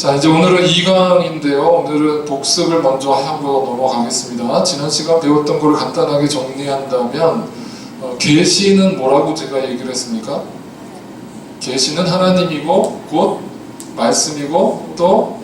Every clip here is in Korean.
자, 이제 오늘은 2강인데요. 오늘은 복습을 먼저 하고 넘어가겠습니다. 지난 시간 배웠던 걸 간단하게 정리한다면 계시는 뭐라고 제가 얘기를 했습니까? 계시는 하나님이고 곧 말씀이고 또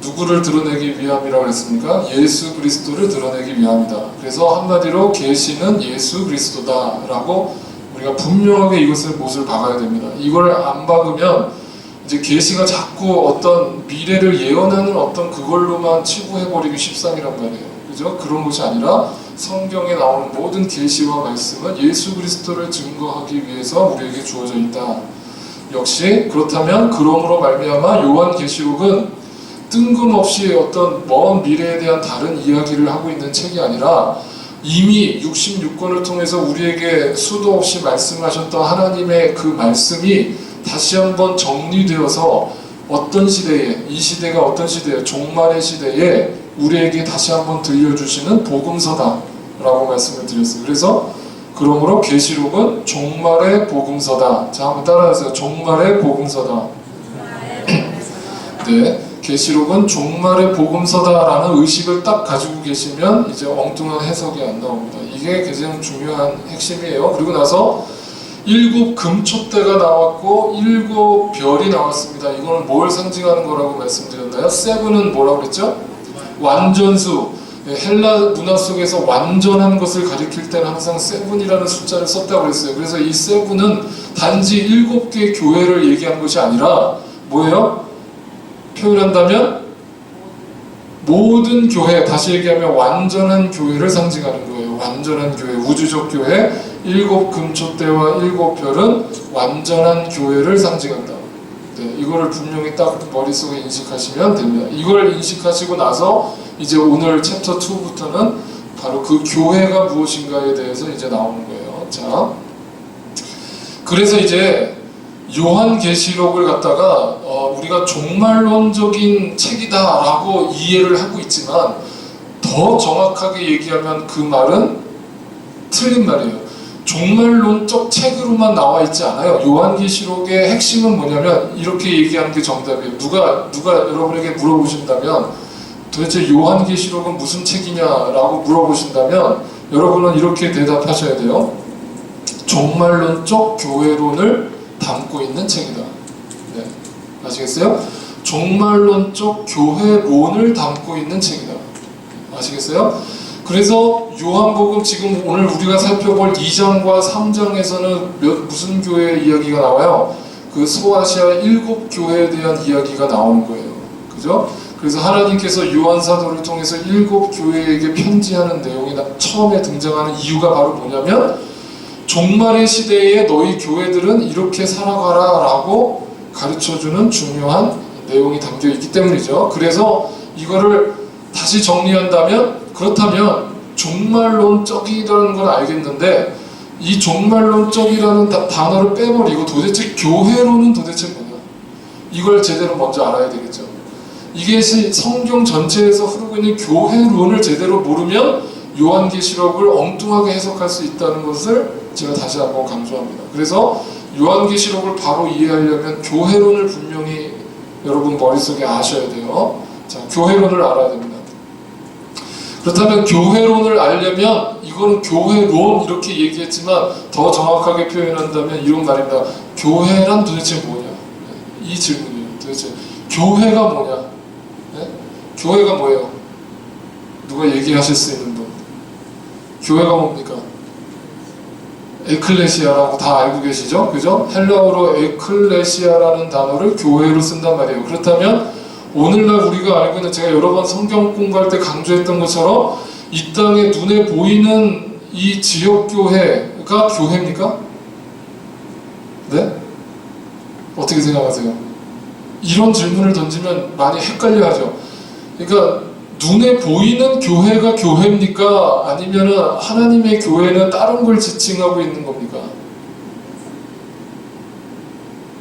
누구를 드러내기 위함이라고 했습니까? 예수 그리스도를 드러내기 위함이다. 그래서 한마디로 계시는 예수 그리스도다라고 우리가 분명하게 이것을 못을 박아야 됩니다. 이걸 안 박으면 이제 계시가 자꾸 어떤 미래를 예언하는 어떤 그걸로만 치부해버리기 십상이란 말이에요. 그죠? 그런 것이 아니라 성경에 나오는 모든 계시와 말씀은 예수 그리스도를 증거하기 위해서 우리에게 주어져 있다. 역시 그렇다면 그러므로 말미암아 요한계시록은 뜬금없이 어떤 먼 미래에 대한 다른 이야기를 하고 있는 책이 아니라 이미 66권을 통해서 우리에게 수도 없이 말씀하셨던 하나님의 그 말씀이 다시 한번 정리되어서 어떤 시대에, 이 시대가 어떤 시대에, 종말의 시대에 우리에게 다시 한번 들려주시는 복음서다 라고 말씀을 드렸어요. 그래서 그러므로 계시록은 종말의 복음서다. 자, 한번 따라하세요. 종말의 복음서다. 네, 계시록은 종말의 복음서다라는 의식을 딱 가지고 계시면 이제 엉뚱한 해석이 안 나옵니다. 이게 가장 중요한 핵심이에요. 그리고 나서 7 금촛대가 나왔고 7 별이 나왔습니다. 이거는 뭘 상징하는 거라고 말씀드렸나요? 세븐은 뭐라고 그랬죠? 완전수. 헬라 문화 속에서 완전한 것을 가리킬 때는 항상 세븐이라는 숫자를 썼다고 그랬어요. 그래서 이 세븐은 단지 7개의 교회를 얘기한 것이 아니라 뭐예요? 표현한다면 모든 교회, 다시 얘기하면 완전한 교회를 상징하는 거예요. 완전한 교회, 우주적 교회. 7 금촛대와 7 별은 완전한 교회를 상징한다. 네, 이거를 분명히 딱 머릿속에 인식하시면 됩니다. 이걸 인식하시고 나서 이제 오늘 챕터 2부터는 바로 그 교회가 무엇인가에 대해서 이제 나오는 거예요. 자, 그래서 이제 요한계시록을 갖다가 우리가 종말론적인 책이다라고 이해를 하고 있지만 더 정확하게 얘기하면 그 말은 틀린 말이에요. 종말론적 책으로만 나와 있지 않아요. 요한계시록의 핵심은 뭐냐면 이렇게 얘기하는 게 정답이에요. 누가 여러분에게 물어보신다면 도대체 요한계시록은 무슨 책이냐라고 물어보신다면 여러분은 이렇게 대답하셔야 돼요. 종말론적 교회론을 담고 있는 책이다. 네, 아시겠어요? 종말론적 교회론을 담고 있는 책이다. 아시겠어요? 그래서 요한복음 지금 오늘 우리가 살펴볼 2장과 3장에서는 무슨 교회 이야기가 나와요? 그 소아시아 7 교회에 대한 이야기가 나오는 거예요. 그죠? 그래서 하나님께서 요한 사도를 통해서 7 교회에게 편지하는 내용이 처음에 등장하는 이유가 바로 뭐냐면 종말의 시대에 너희 교회들은 이렇게 살아가라 라고 가르쳐주는 중요한 내용이 담겨 있기 때문이죠. 그래서 이거를 다시 정리한다면 그렇다면 종말론적이라는 건 알겠는데 이 종말론적이라는 단어를 빼버리고 도대체 교회론은 도대체 뭐냐? 이걸 제대로 먼저 알아야 되겠죠. 이게 성경 전체에서 흐르고 있는 교회론을 제대로 모르면 요한계시록을 엉뚱하게 해석할 수 있다는 것을 제가 다시 한번 강조합니다. 그래서 요한계시록을 바로 이해하려면 교회론을 분명히 여러분 머릿속에 아셔야 돼요. 자, 교회론을 알아야 됩니다. 그렇다면 교회론을 알려면 이거는 교회론 이렇게 얘기했지만 더 정확하게 표현한다면 이런 말입니다. 교회란 도대체 뭐냐? 이 질문이에요. 도대체 교회가 뭐냐? 네? 교회가 뭐예요? 누가 얘기하실 수 있는 분? 교회가 뭡니까? 에클레시아라고 다 알고 계시죠? 그죠? 헬라어로 에클레시아라는 단어를 교회로 쓴단 말이에요. 그렇다면 오늘날 우리가 알고 있는, 제가 여러 번 성경 공부할 때 강조했던 것처럼 이 땅에 눈에 보이는 이 지역교회가 교회입니까? 네? 어떻게 생각하세요? 이런 질문을 던지면 많이 헷갈려 하죠. 그러니까 눈에 보이는 교회가 교회입니까? 아니면은 하나님의 교회는 다른 걸 지칭하고 있는 겁니까?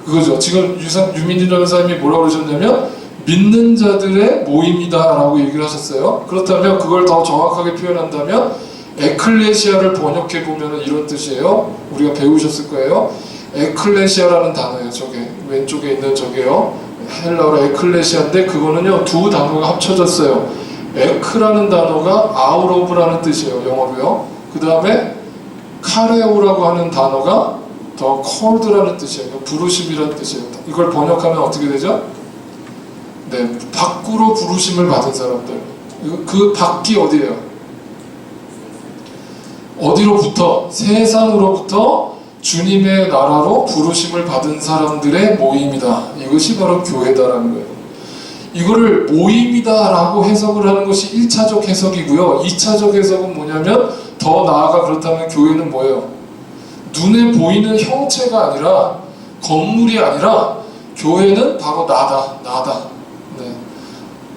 그거죠. 지금 유민준 전사님이 뭐라고 그러셨냐면 믿는 자들의 모임이다 라고 얘기를 하셨어요. 그렇다면 그걸 더 정확하게 표현한다면 에클레시아를 번역해 보면 이런 뜻이에요. 우리가 배우셨을 거예요. 에클레시아라는 단어예요. 저게 왼쪽에 있는 저게요. 헬라어로 에클레시아인데 그거는요 두 단어가 합쳐졌어요. 에크라는 단어가 out of라는 뜻이에요, 영어로요. 그 다음에 카레오라고 하는 단어가 더 cold라는 뜻이에요. 부르심이라는 뜻이에요. 이걸 번역하면 어떻게 되죠? 네, 밖으로 부르심을 받은 사람들. 그 밖이 어디예요? 어디로부터? 세상으로부터 주님의 나라로 부르심을 받은 사람들의 모임이다. 이것이 바로 교회다라는 거예요. 이거를 모임이다 라고 해석을 하는 것이 1차적 해석이고요. 2차적 해석은 뭐냐면 더 나아가 그렇다면 교회는 뭐예요? 눈에 보이는 형체가 아니라 건물이 아니라 교회는 바로 나다. 네.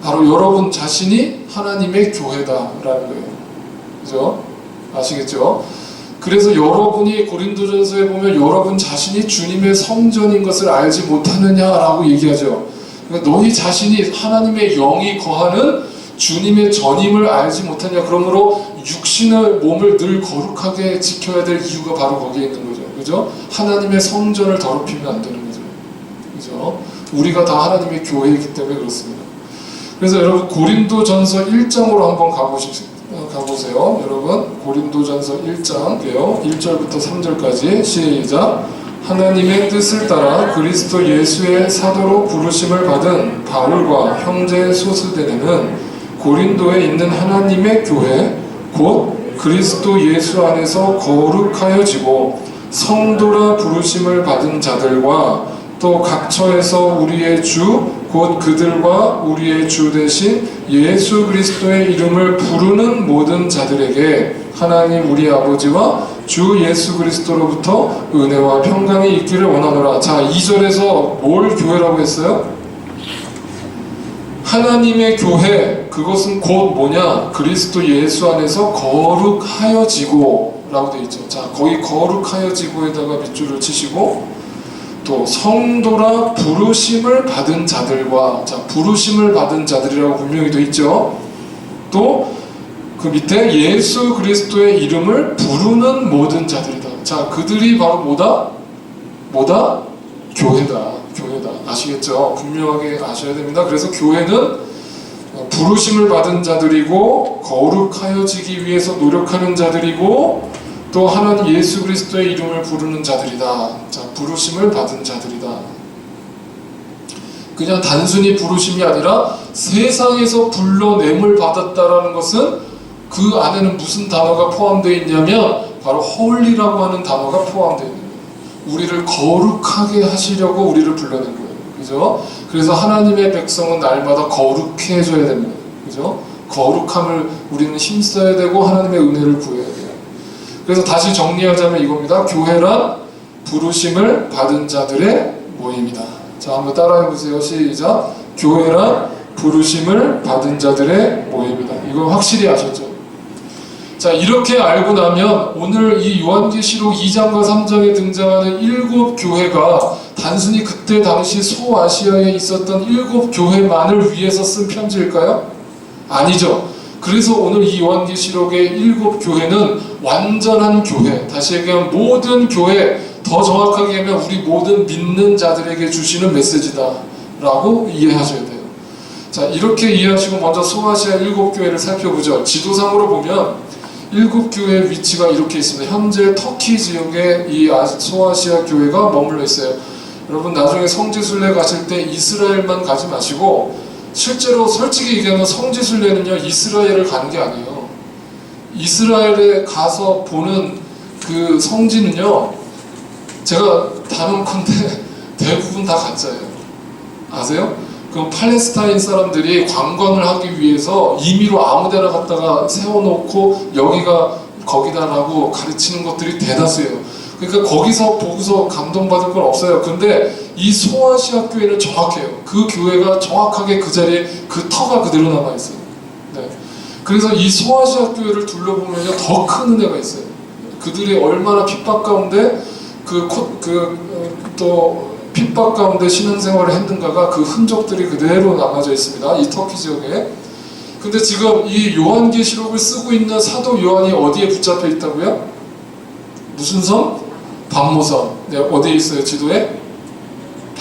바로 여러분 자신이 하나님의 교회다라는 거예요. 그죠? 아시겠죠? 그래서 여러분이 고린도전서에 보면 여러분 자신이 주님의 성전인 것을 알지 못하느냐라고 얘기하죠. 그러니까 너희 자신이 하나님의 영이 거하는 주님의 전임을 알지 못하냐. 그러므로 육신의 몸을 늘 거룩하게 지켜야 될 이유가 바로 거기에 있는 거죠. 그죠? 하나님의 성전을 더럽히면 안 되는 거죠. 그죠? 우리가 다 하나님의 교회이기 때문에 그렇습니다. 그래서 여러분 고린도전서 1장으로 한번 가보세요. 여러분 고린도전서 1장이에요. 1절부터 3절까지 시작. 하나님의 뜻을 따라 그리스도 예수의 사도로 부르심을 받은 바울과 형제 소스데네는 고린도에 있는 하나님의 교회 곧 그리스도 예수 안에서 거룩하여지고 성도라 부르심을 받은 자들과 또 각처에서 우리의 주 곧 그들과 우리의 주 대신 예수 그리스도의 이름을 부르는 모든 자들에게 하나님 우리 아버지와 주 예수 그리스도로부터 은혜와 평강이 있기를 원하노라. 자, 2절에서 뭘 교회라고 했어요? 하나님의 교회, 그것은 곧 뭐냐? 그리스도 예수 안에서 거룩하여지고 라고 되어 있죠. 자, 거기 거룩하여지고에다가 밑줄을 치시고 또 성도라 부르심을 받은 자들과, 자, 부르심을 받은 자들이라고 분명히 되어 있죠. 또 그 밑에 예수 그리스도의 이름을 부르는 모든 자들이다. 자, 그들이 바로 뭐다? 교회다. 아시겠죠? 분명하게 아셔야 됩니다. 그래서 교회는 부르심을 받은 자들이고 거룩하여지기 위해서 노력하는 자들이고 또 하나님 예수 그리스도의 이름을 부르는 자들이다. 자, 부르심을 받은 자들이다. 그냥 단순히 부르심이 아니라 세상에서 불러냄을 받았다라는 것은 그 안에는 무슨 단어가 포함되어 있냐면 바로 홀리라고 하는 단어가 포함되어 있는 거예요. 우리를 거룩하게 하시려고 우리를 불러낸 거예요. 그죠? 그래서 하나님의 백성은 날마다 거룩해져야 됩니다. 그죠? 거룩함을 우리는 힘써야 되고 하나님의 은혜를 구해야 돼요. 그래서 다시 정리하자면 이겁니다. 교회란 부르심을 받은 자들의 모임이다. 자, 한번 따라해 보세요. 시작. 교회란 부르심을 받은 자들의 모임이다. 이거 확실히 아셨죠? 자, 이렇게 알고 나면 오늘 이 요한계시록 2장과 3장에 등장하는 7 교회가 단순히 그때 당시 소아시아에 있었던 7 교회만을 위해서 쓴 편지일까요? 아니죠. 그래서 오늘 이 요한계시록의 7 교회는 완전한 교회, 다시 얘기하면 모든 교회, 더 정확하게 하면 우리 모든 믿는 자들에게 주시는 메시지다 라고 이해하셔야 돼요. 자, 이렇게 이해하시고 먼저 소아시아 7 교회를 살펴보죠. 지도상으로 보면 7 교회의 위치가 이렇게 있습니다. 현재 터키 지역에 이 소아시아 교회가 머물러 있어요. 여러분 나중에 성지순례 가실 때 이스라엘만 가지 마시고 실제로 솔직히 얘기하면 성지순례는요 이스라엘을 가는 게 아니에요. 이스라엘에 가서 보는 그 성지는요 제가 단언컨대 대부분 다 가짜예요. 아세요? 그럼 팔레스타인 사람들이 관광을 하기 위해서 임의로 아무데나 갔다가 세워놓고 여기가 거기다라고 가르치는 것들이 대다수예요. 그러니까 거기서 보고서 감동받을 건 없어요. 근데 이 소아시아 교회는 정확해요. 그 교회가 정확하게 그 자리에 그 터가 그대로 남아있어요. 네. 그래서 이 소아시아 교회를 둘러보면 더 큰 은혜가 있어요. 그들이 얼마나 핍박 가운데 또 핍박 가운데 신앙생활을 했는가가 그 흔적들이 그대로 남아져 있습니다. 이 터키 지역에. 근데 지금 이 요한계시록을 쓰고 있는 사도 요한이 어디에 붙잡혀 있다고요? 무슨 섬? 반모섬. 네, 어디에 있어요? 지도에?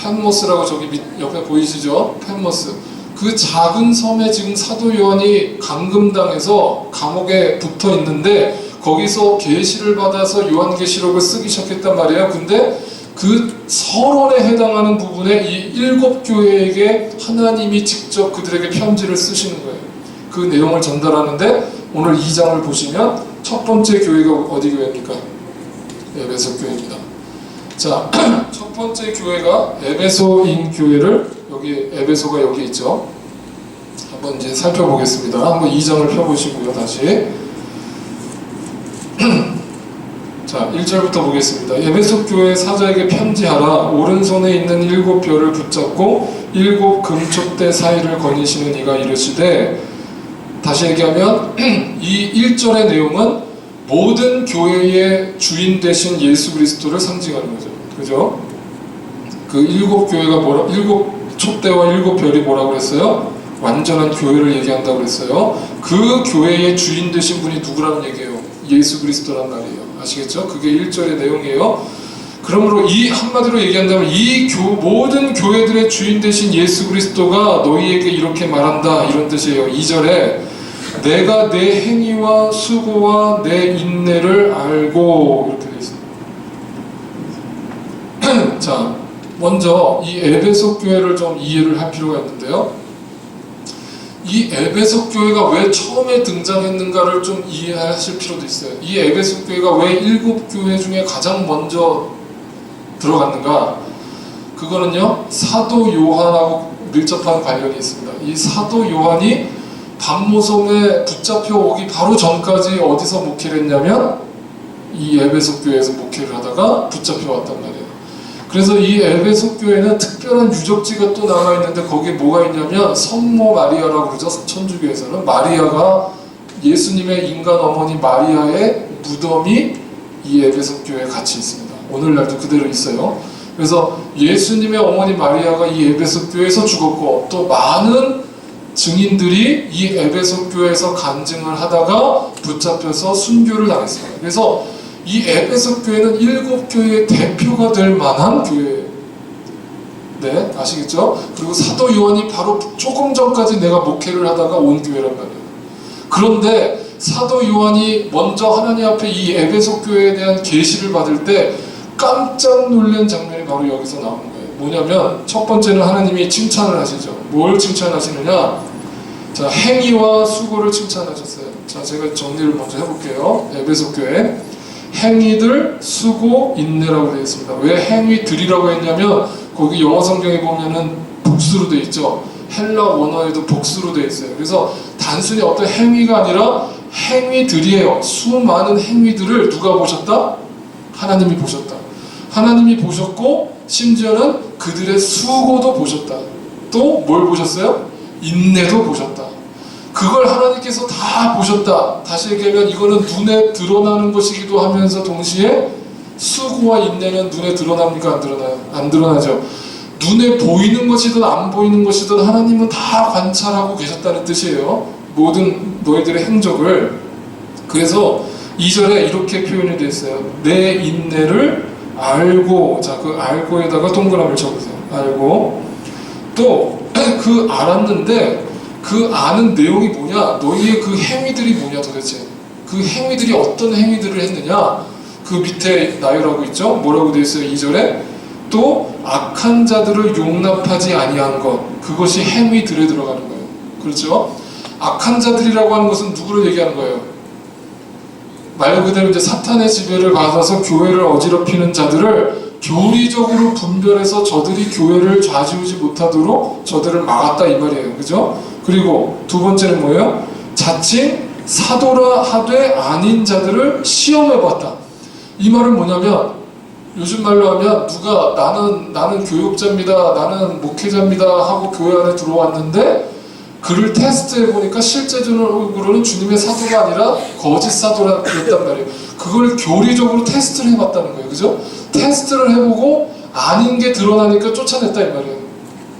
펜모스라고 저기 옆에 보이시죠? 펜모스. 그 작은 섬에 지금 사도 요한이 감금당해서 감옥에 붙어 있는데 거기서 계시를 받아서 요한계시록을 쓰기 시작했단 말이에요. 근데 그 서론에 해당하는 부분에 이 7교회에게 하나님이 직접 그들에게 편지를 쓰시는 거예요. 그 내용을 전달하는데 오늘 2장을 보시면 첫 번째 교회가 어디 교회입니까? 에베소 교회입니다. 자, 첫 번째 교회가 에베소인 교회를 여기 에베소가 여기 있죠. 한번 이제 살펴보겠습니다. 한번 2장을 펴보시고요. 다시 자, 1절부터 보겠습니다. 에베소 교회 사자에게 편지하라. 오른손에 있는 7별을 붙잡고 7 금촛대 사이를 거니시는 이가 이르시되, 다시 얘기하면 이 1절의 내용은 모든 교회의 주인 되신 예수 그리스도를 상징하는 거죠. 그죠? 그 7교회가 뭐라, 7촛대와 7별이 뭐라고 그랬어요? 완전한 교회를 얘기한다고 그랬어요. 그 교회의 주인 되신 분이 누구라는 얘기예요? 예수 그리스도란 말이에요. 아시겠죠? 그게 1절의 내용이에요. 그러므로 이 한마디로 얘기한다면 이 모든 교회들의 주인 되신 예수 그리스도가 너희에게 이렇게 말한다, 이런 뜻이에요. 2절에 내가 내 행위와 수고와 내 인내를 알고, 이렇게 되어 있습니다. 자, 먼저 이 에베소 교회를 좀 이해를 할 필요가 있는데요. 이 에베소 교회가 왜 처음에 등장했는가를 좀 이해하실 필요도 있어요. 이 에베소 교회가 왜 7교회 중에 가장 먼저 들어갔는가? 그거는요, 사도 요한하고 밀접한 관련이 있습니다. 이 사도 요한이 반모섬에 붙잡혀 오기 바로 전까지 어디서 목회를 했냐면 이 에베소 교회에서 목회를 하다가 붙잡혀 왔단 말이에요. 그래서 이 에베소 교회는 특별한 유적지가 또 남아있는데 거기에 뭐가 있냐면 성모 마리아라고 그러죠. 천주교에서는 마리아가 예수님의 인간 어머니 마리아의 무덤이 이 에베소 교회에 같이 있습니다. 오늘날도 그대로 있어요. 그래서 예수님의 어머니 마리아가 이 에베소 교회에서 죽었고 또 많은 증인들이 이 에베소 교회에서 간증을 하다가 붙잡혀서 순교를 당했습니다. 그래서 이 에베소 교회는 7교회의 대표가 될 만한 교회예요. 네, 아시겠죠? 그리고 사도 요한이 바로 조금 전까지 내가 목회를 하다가 온 교회란 말이에요. 그런데 사도 요한이 먼저 하나님 앞에 이 에베소 교회에 대한 계시를 받을 때 깜짝 놀란 장면이 바로 여기서 나오는 거예요. 뭐냐면 첫 번째는 하나님이 칭찬을 하시죠. 뭘 칭찬하시느냐? 자, 행위와 수고를 칭찬하셨어요. 자, 제가 정리를 먼저 해볼게요. 에베소 교회 행위들, 수고, 인내라고 되어 있습니다. 왜 행위들이라고 했냐면 거기 영어 성경에 보면은 복수로 되어 있죠. 헬라 원어에도 복수로 되어 있어요. 그래서 단순히 어떤 행위가 아니라 행위들이에요. 수많은 행위들을 누가 보셨다? 하나님이 보셨다. 하나님이 보셨고 심지어는 그들의 수고도 보셨다. 또 뭘 보셨어요? 인내도 보셨다. 그걸 하나님께서 다 보셨다. 다시 얘기하면 이거는 눈에 드러나는 것이기도 하면서 동시에 수고와 인내는 눈에 드러납니까? 안 드러나요? 안 드러나죠. 눈에 보이는 것이든 안 보이는 것이든 하나님은 다 관찰하고 계셨다는 뜻이에요. 모든 너희들의 행적을. 그래서 2절에 이렇게 표현이 되어 있어요. 내 인내를 알고. 자, 그 알고에다가 동그라미를 쳐보세요. 알고. 또 그 알았는데 그 아는 내용이 뭐냐? 너희의 그 행위들이 뭐냐 도대체? 그 행위들이 어떤 행위들을 했느냐? 그 밑에 나열하고 있죠? 뭐라고 되어 있어요? 2절에 또 악한 자들을 용납하지 아니한 것, 그것이 행위들에 들어가는 거예요. 그렇죠? 악한 자들이라고 하는 것은 누구를 얘기하는 거예요? 말 그대로 이제 사탄의 지배를 받아서 교회를 어지럽히는 자들을 교리적으로 분별해서 저들이 교회를 좌지우지 못하도록 저들을 막았다 이 말이에요. 그죠? 그리고 두 번째는 뭐예요? 자칭 사도라 하되 아닌 자들을 시험해봤다. 이 말은 뭐냐면 요즘 말로 하면 누가 나는 교육자입니다, 나는 목회자입니다 하고 교회 안에 들어왔는데 그를 테스트해보니까 실제적으로는 주님의 사도가 아니라 거짓 사도라 그랬단 말이에요. 그걸 교리적으로 테스트를 해봤다는 거예요. 그죠? 테스트를 해보고 아닌 게 드러나니까 쫓아냈다 이 말이에요.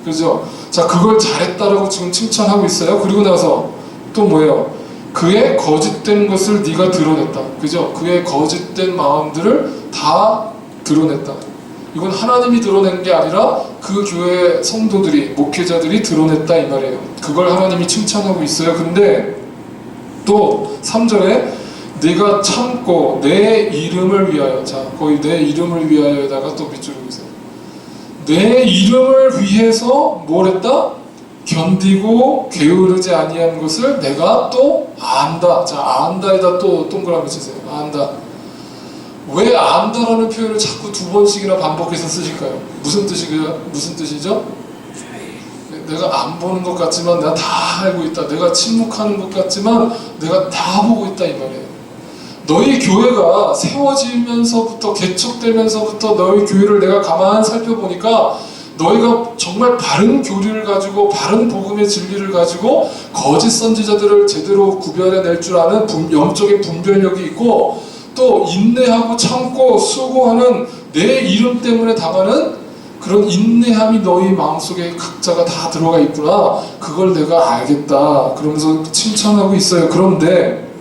그죠? 자, 그걸 잘했다라고 지금 칭찬하고 있어요. 그리고 나서 또 뭐예요? 그의 거짓된 것을 네가 드러냈다. 그죠? 그의 거짓된 마음들을 다 드러냈다. 이건 하나님이 드러낸 게 아니라 그 교회 성도들이, 목회자들이 드러냈다 이 말이에요. 그걸 하나님이 칭찬하고 있어요. 근데 또 3절에 내가 참고 내 이름을 위하여, 자 거의 내 이름을 위하여에다가 또 밑줄을 그으세요. 내 이름을 위해서 뭘 했다? 견디고 게으르지 아니한 것을 내가 또 안다. 자, 안다에다 또 동그라미 치세요. 안다. 왜 안다라는 표현을 자꾸 두 번씩이나 반복해서 쓰실까요? 무슨 뜻이죠? 내가 안 보는 것 같지만 내가 다 알고 있다. 내가 침묵하는 것 같지만 내가 다 보고 있다 이 말이에요. 너희 교회가 세워지면서부터, 개척되면서부터 너희 교회를 내가 가만히 살펴보니까 너희가 정말 바른 교리를 가지고, 바른 복음의 진리를 가지고 거짓 선지자들을 제대로 구별해낼 줄 아는 영적인 분별력이 있고, 또 인내하고 참고 수고하는 내 이름 때문에 당하는 그런 인내함이 너희 마음속에 각자가 다 들어가 있구나. 그걸 내가 알겠다. 그러면서 칭찬하고 있어요. 그런데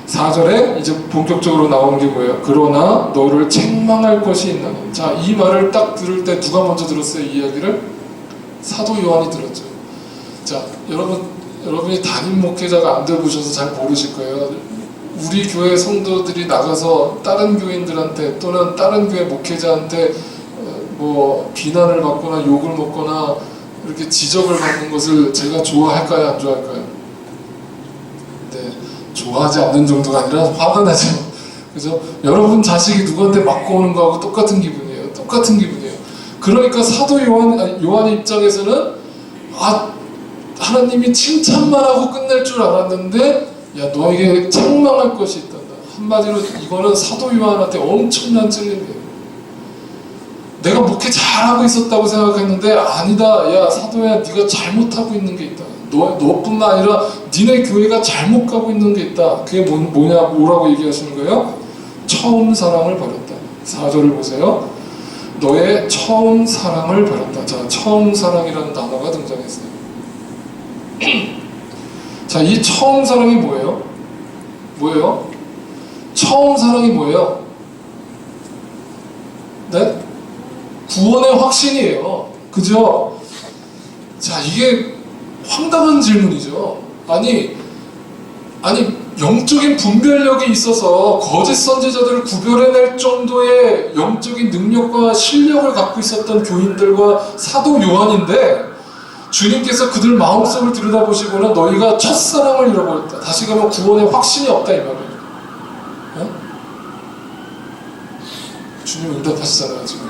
4절에 이제 본격적으로 나오는 게 뭐예요? 그러나 너를 책망할 것이 있나니. 자, 이 말을 딱 들을 때 누가 먼저 들었어요? 이 이야기를? 사도 요한이 들었죠. 자, 여러분이 담임 목회자가 안 되보셔서 잘 모르실 거예요. 우리 교회 성도들이 나가서 다른 교인들한테 또는 다른 교회 목회자한테 뭐 비난을 받거나 욕을 먹거나 이렇게 지적을 받는 것을 제가 좋아할까요? 안 좋아할까요? 네, 좋아하지 않는 정도가 아니라 화가 나죠. 그죠? 여러분 자식이 누구한테 맞고 오는 거하고 똑같은 기분이에요. 똑같은 기분이에요. 그러니까 사도 요한 입장에서는 하나님이 칭찬만 하고 끝낼 줄 알았는데, 야, 너에게 책망할 것이 있단다. 한마디로 이거는 사도 요한한테 엄청난 찔림이에요. 내가 목회 잘하고 있었다고 생각했는데 아니다. 야, 사도야, 네가 잘못하고 있는 게 있다. 너뿐만 아니라 니네 교회가 잘못 가고 있는 게 있다. 그게 뭐라고 얘기하시는 거예요? 처음 사랑을 버렸다. 4절을 보세요. 너의 처음 사랑을 버렸다. 자, 처음 사랑이라는 단어가 등장했어요. 자, 이 처음 사랑이 뭐예요? 처음 사랑이 뭐예요? 네? 구원의 확신이에요. 그죠? 자, 이게 황당한 질문이죠. 아니 영적인 분별력이 있어서 거짓 선지자들을 구별해낼 정도의 영적인 능력과 실력을 갖고 있었던 교인들과 사도 요한인데, 주님께서 그들 마음속을 들여다보시고는 너희가 첫사랑을 잃어버렸다. 다시 가면 구원의 확신이 없다 이 말이에요. 네? 주님 응답하시잖아요 지금.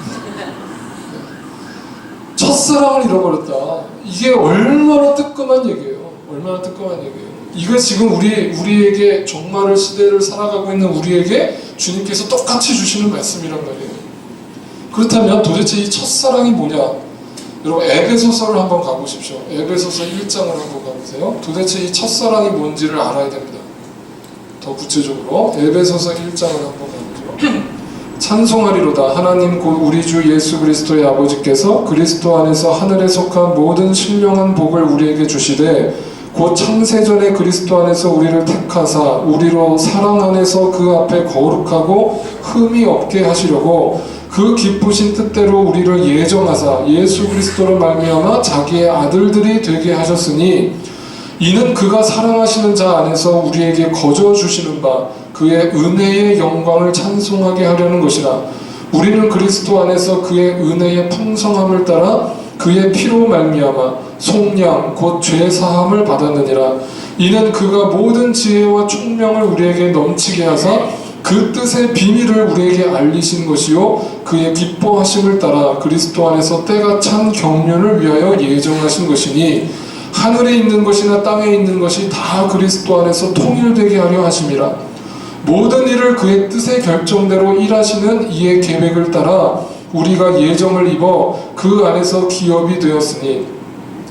첫사랑을 잃어버렸다. 이게 얼마나 뜨끔한 얘기예요. 얼마나 뜨끔한 얘기예요. 이거 지금 우리에게 종말의 시대를 살아가고 있는 우리에게 주님께서 똑같이 주시는 말씀이란 말이에요. 그렇다면 도대체 이 첫사랑이 뭐냐? 여러분 에베소서를 한번 가보십시오. 에베소서 1장을 한번 가보세요. 도대체 이 첫사랑이 뭔지를 알아야 됩니다. 더 구체적으로 에베소서 1장을 한번 가보죠. 찬송하리로다. 하나님 곧 우리 주 예수 그리스도의 아버지께서 그리스도 안에서 하늘에 속한 모든 신령한 복을 우리에게 주시되, 곧 창세전에 그리스도 안에서 우리를 택하사 우리로 사랑 안에서 그 앞에 거룩하고 흠이 없게 하시려고 그 기쁘신 뜻대로 우리를 예정하사 예수 그리스도로 말미암아 자기의 아들들이 되게 하셨으니, 이는 그가 사랑하시는 자 안에서 우리에게 거저 주시는 바 그의 은혜의 영광을 찬송하게 하려는 것이라. 우리는 그리스도 안에서 그의 은혜의 풍성함을 따라 그의 피로 말미암아 속량 곧 죄 사함을 받았느니라. 이는 그가 모든 지혜와 총명을 우리에게 넘치게 하사 그 뜻의 비밀을 우리에게 알리신 것이요 그의 기뻐하심을 따라 그리스도 안에서 때가 찬 경륜을 위하여 예정하신 것이니, 하늘에 있는 것이나 땅에 있는 것이 다 그리스도 안에서 통일되게 하려 하심이라. 모든 일을 그의 뜻의 결정대로 일하시는 이의 계획을 따라 우리가 예정을 입어 그 안에서 기업이 되었으니,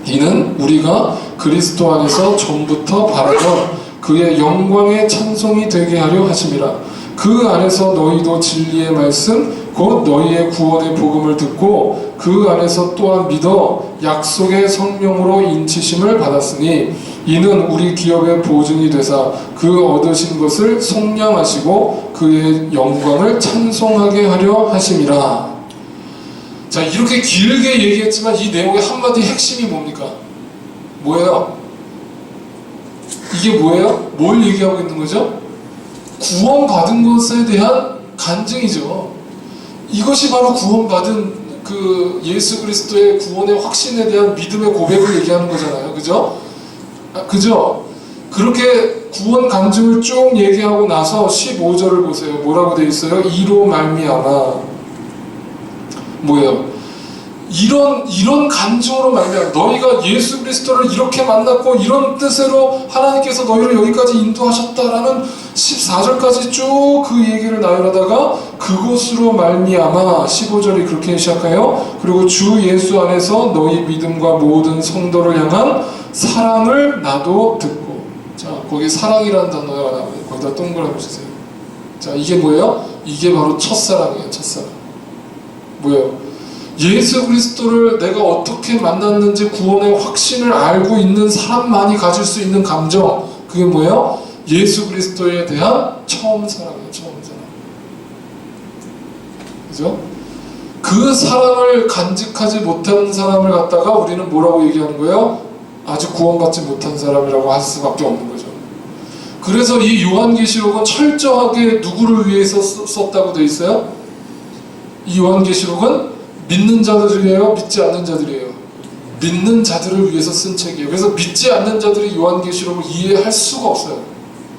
이는 우리가 그리스도 안에서 전부터 바라던 그의 영광의 찬송이 되게 하려 하심이라. 그 안에서 너희도 진리의 말씀 곧 너희의 구원의 복음을 듣고 그 안에서 또한 믿어 약속의 성령으로 인치심을 받았으니, 이는 우리 기업의 보증이 되사 그 얻으신 것을 속량하시고 그의 영광을 찬송하게 하려 하심이라. 자, 이렇게 길게 얘기했지만 이 내용의 한마디 핵심이 뭡니까? 뭐예요? 이게 뭐예요? 뭘 얘기하고 있는 거죠? 구원받은 것에 대한 간증이죠. 이것이 바로 구원받은 그 예수 그리스도의 구원의 확신에 대한 믿음의 고백을 얘기하는 거잖아요. 그죠? 그죠? 그렇게 구원 간증을 쭉 얘기하고 나서 15절을 보세요. 뭐라고 되어 있어요? 이로 말미암아. 뭐예요? 이런 간증으로 말미암아 너희가 예수 그리스도를 이렇게 만났고 이런 뜻으로 하나님께서 너희를 여기까지 인도하셨다라는 14절까지 쭉 그 얘기를 나열하다가 그곳으로 말미암아 15절이 그렇게 시작해요. 그리고 주 예수 안에서 너희 믿음과 모든 성도를 향한 사랑을 나도 듣고. 자, 거기 사랑이라는 단어가 나와요. 거기다 동그라미 주세요. 자, 이게 뭐예요? 이게 바로 첫사랑이에요. 첫사랑. 뭐예요? 예수 그리스도를 내가 어떻게 만났는지 구원의 확신을 알고 있는 사람만이 가질 수 있는 감정, 그게 뭐예요? 예수 그리스도에 대한 처음 사랑이에요. 처음 사랑. 그죠? 그 사랑을 간직하지 못한 사람을 갖다가 우리는 뭐라고 얘기하는 거예요? 아직 구원받지 못한 사람이라고 할 수밖에 없는 거죠. 그래서 이 요한계시록은 철저하게 누구를 위해서 썼다고 되어 있어요? 이 요한계시록은 믿는 자들이에요? 믿지 않는 자들이에요? 믿는 자들을 위해서 쓴 책이에요. 그래서 믿지 않는 자들이 요한계시록을 이해할 수가 없어요.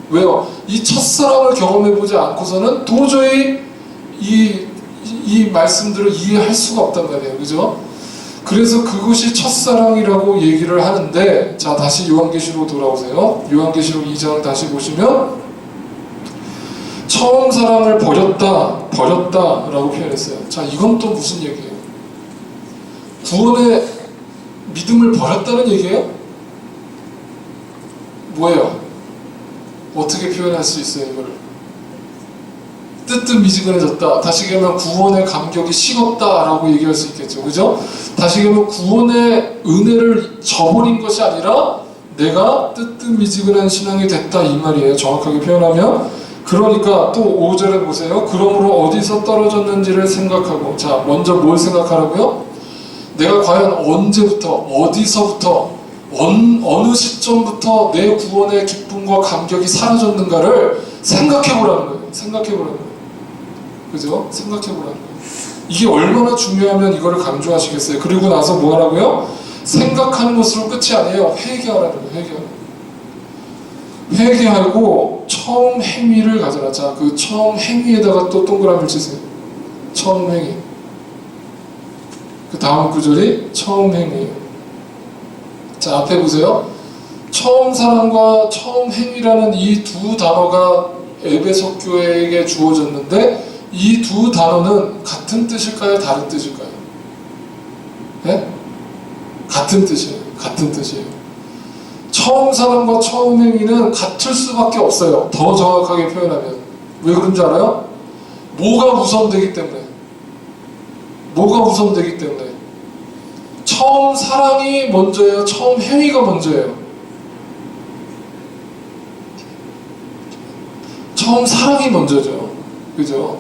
왜요? 이 첫사랑을 경험해보지 않고서는 도저히 이 말씀들을 이해할 수가 없단 말이에요. 그죠? 그래서 그것이 첫사랑이라고 얘기를 하는데, 자, 다시 요한계시록 돌아오세요. 요한계시록 2장을 다시 보시면 처음 사랑을 버렸다라고 표현했어요. 자, 이건 또 무슨 얘기예요? 구원의 믿음을 버렸다는 얘기예요? 뭐예요? 어떻게 표현할 수 있어요, 이거를? 뜨뜻미지근해졌다. 다시 얘기하면 구원의 감격이 식었다라고 얘기할 수 있겠죠. 그죠? 다시 얘기하면 구원의 은혜를 저버린 것이 아니라 내가 뜨뜻미지근한 신앙이 됐다 이 말이에요. 정확하게 표현하면. 그러니까 또 5절에 보세요. 그러므로 어디서 떨어졌는지를 생각하고. 자, 먼저 뭘 생각하라고요? 내가 과연 언제부터, 어디서부터, 어느 시점부터 내 구원의 기쁨과 감격이 사라졌는가를 생각해보라는 거예요. 생각해보라는 거예요. 그죠? 생각해보라는 거예요. 이게 얼마나 중요하면 이거를 강조하시겠어요. 그리고 나서 뭐 하라고요? 생각하는 것으로 끝이 아니에요. 회개하라는 거예요. 회개하고 처음 행위를 가져라. 자, 그 처음 행위에다가 또 동그라미를 치세요. 처음 행위. 그 다음 구절이 처음 행위예요. 자, 앞에 보세요. 처음 사랑과 처음 행위라는 이 두 단어가 에베소 교회에게 주어졌는데 이 두 단어는 같은 뜻일까요? 다른 뜻일까요? 네? 같은 뜻이에요. 같은 뜻이에요. 처음 사랑과 처음 행위는 같을 수밖에 없어요. 더 정확하게 표현하면. 왜 그런지 알아요? 뭐가 우선되기 때문에. 뭐가 우선되기 때문에. 처음 사랑이 먼저예요? 처음 행위가 먼저예요? 처음 사랑이 먼저죠. 그죠?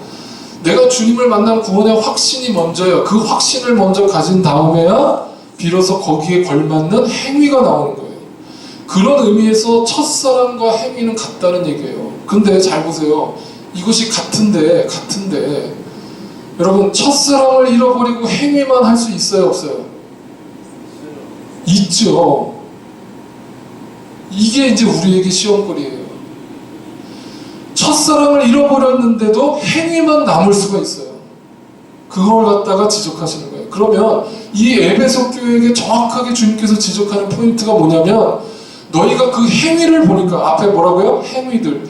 내가 주님을 만난 구원의 확신이 먼저예요. 그 확신을 먼저 가진 다음에야 비로소 거기에 걸맞는 행위가 나오는 거예요. 그런 의미에서 첫사랑과 행위는 같다는 얘기예요. 근데 잘 보세요. 이것이 같은데 여러분, 첫사랑을 잃어버리고 행위만 할 수 있어요, 없어요? 있죠. 이게 이제 우리에게 시험거리예요. 첫사랑을 잃어버렸는데도 행위만 남을 수가 있어요. 그걸 갖다가 지적하시는 거예요. 그러면 이 에베소 교회에게 정확하게 주님께서 지적하는 포인트가 뭐냐면, 너희가 그 행위를 보니까, 앞에 뭐라고요? 행위들.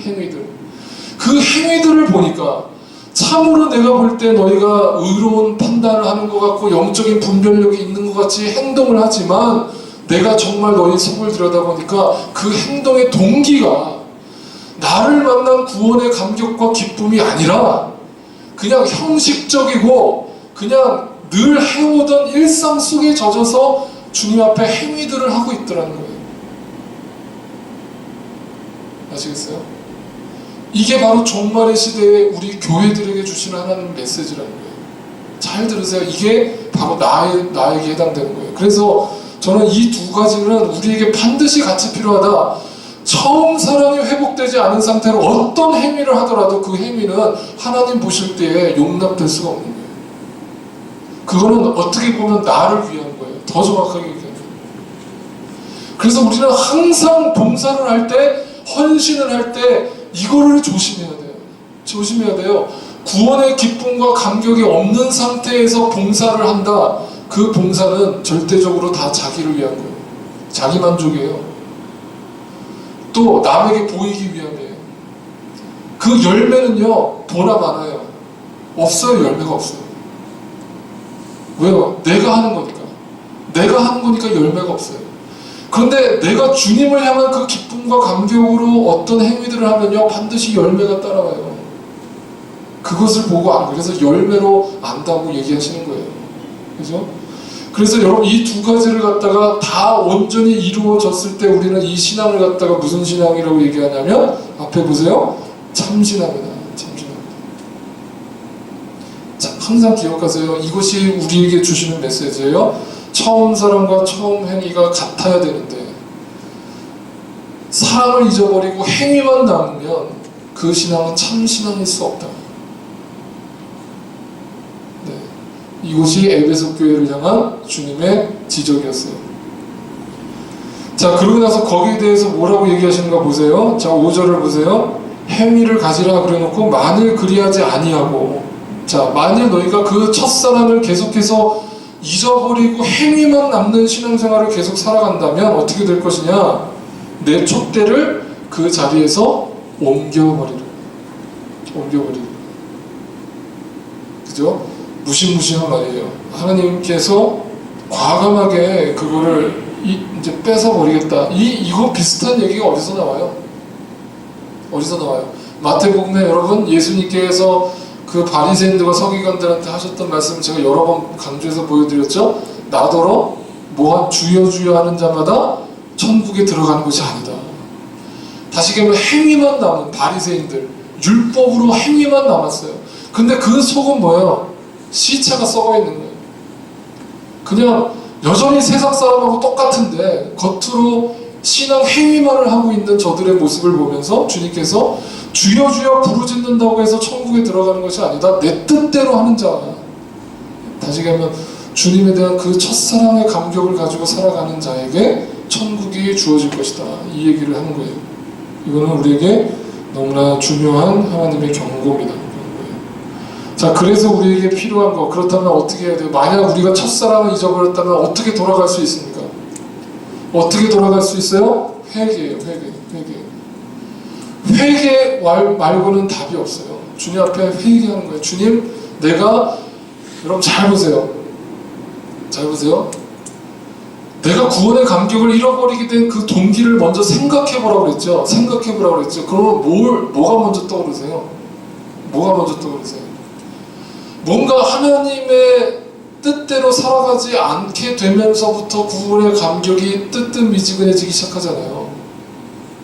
그 행위들을 보니까 참으로 내가 볼 때 너희가 의로운 판단을 하는 것 같고 영적인 분별력이 있는 것 같이 행동을 하지만, 내가 정말 너희 속을 들여다보니까 그 행동의 동기가 나를 만난 구원의 감격과 기쁨이 아니라 그냥 형식적이고 그냥 늘 해오던 일상 속에 젖어서 주님 앞에 행위들을 하고 있더라는 거예요. 아시겠어요? 이게 바로 종말의 시대에 우리 교회들에게 주시는 하나님 메시지라는 거예요. 잘 들으세요. 이게 바로 나에게 해당되는 거예요. 그래서 저는 이 두 가지는 우리에게 반드시 같이 필요하다. 처음 사랑이 회복되지 않은 상태로 어떤 행위를 하더라도 그 행위는 하나님 보실 때에 용납될 수가 없는 거예요. 그거는 어떻게 보면 나를 위한 거예요. 더 정확하게 얘기하면. 그래서 우리는 항상 봉사를 할 때, 헌신을 할 때 이거를 조심해야 돼요. 조심해야 돼요. 구원의 기쁨과 감격이 없는 상태에서 봉사를 한다. 그 봉사는 절대적으로 다 자기를 위한 거예요. 자기 만족이에요. 또 남에게 보이기 위함이에요. 그 열매는요, 보나 마나요. 없어요. 열매가 없어요. 왜요? 내가 하는 거니까. 내가 하는 거니까 열매가 없어요. 그런데 내가 주님을 향한 그 기쁨과 감격으로 어떤 행위들을 하면요, 반드시 열매가 따라와요. 그것을 보고 안, 그래서 열매로 안다고 얘기하시는 거예요. 그죠? 그래서 여러분 이 두 가지를 갖다가 다 온전히 이루어졌을 때 우리는 이 신앙을 갖다가 무슨 신앙이라고 얘기하냐면, 앞에 보세요. 참신합니다. 참신합니다. 자, 항상 기억하세요. 이것이 우리에게 주시는 메시지예요. 처음 사랑과 처음 행위가 같아야 되는데 사랑을 잊어버리고 행위만 남으면 그 신앙은 참 신앙일 수 없다. 네. 이것이 에베소 교회를 향한 주님의 지적이었어요. 자, 그러고 나서 거기에 대해서 뭐라고 얘기하시는가 보세요. 자, 5절을 보세요. 행위를 가지라 그래놓고 만일 그리하지 아니하고, 자, 만일 너희가 그 첫사랑을 계속해서 잊어버리고 행위만 남는 신앙생활을 계속 살아간다면 어떻게 될 것이냐? 내 촛대를 그 자리에서 옮겨버리라. 옮겨버리라. 그죠? 무시무시한 말이에요. 하나님께서 과감하게 그거를 이제 뺏어버리겠다. 이거 비슷한 얘기가 어디서 나와요? 어디서 나와요? 마태복음에 여러분 예수님께서 그 바리새인들과 서기관들한테 하셨던 말씀을 제가 여러 번 강조해서 보여드렸죠. 나더러 뭐한 주여 주여 하는 자마다 천국에 들어가는 것이 아니다. 다시 얘기하면 행위만 남은 바리새인들, 율법으로 행위만 남았어요. 근데 그 속은 뭐예요? 시체가 썩어 있는 거예요. 그냥 여전히 세상 사람하고 똑같은데 겉으로 신앙 행위만을 하고 있는 저들의 모습을 보면서 주님께서 주여 주여 부르짖는다고 해서 천국에 들어가는 것이 아니다. 내 뜻대로 하는 자. 다시 얘기하면 주님에 대한 그 첫사랑의 감격을 가지고 살아가는 자에게 천국이 주어질 것이다. 이 얘기를 하는 거예요. 이거는 우리에게 너무나 중요한 하나님의 경고입니다. 자, 그래서 우리에게 필요한 거, 그렇다면 어떻게 해야 돼요? 만약 우리가 첫사랑을 잊어버렸다면 어떻게 돌아갈 수 있습니까? 어떻게 돌아갈 수 있어요? 회개예요. 회개 말고는 답이 없어요. 주님 앞에 회개하는 거예요. 주님, 내가, 여러분 잘 보세요. 잘 보세요. 내가 구원의 감격을 잃어버리게 된 그 동기를 먼저 생각해보라고 그랬죠. 생각해보라고 그랬죠. 그러면 뭐가 먼저 떠오르세요? 뭐가 먼저 떠오르세요? 뭔가 하나님의 뜻대로 살아가지 않게 되면서부터 구원의 감격이 뜨뜻미지근해지기 시작하잖아요.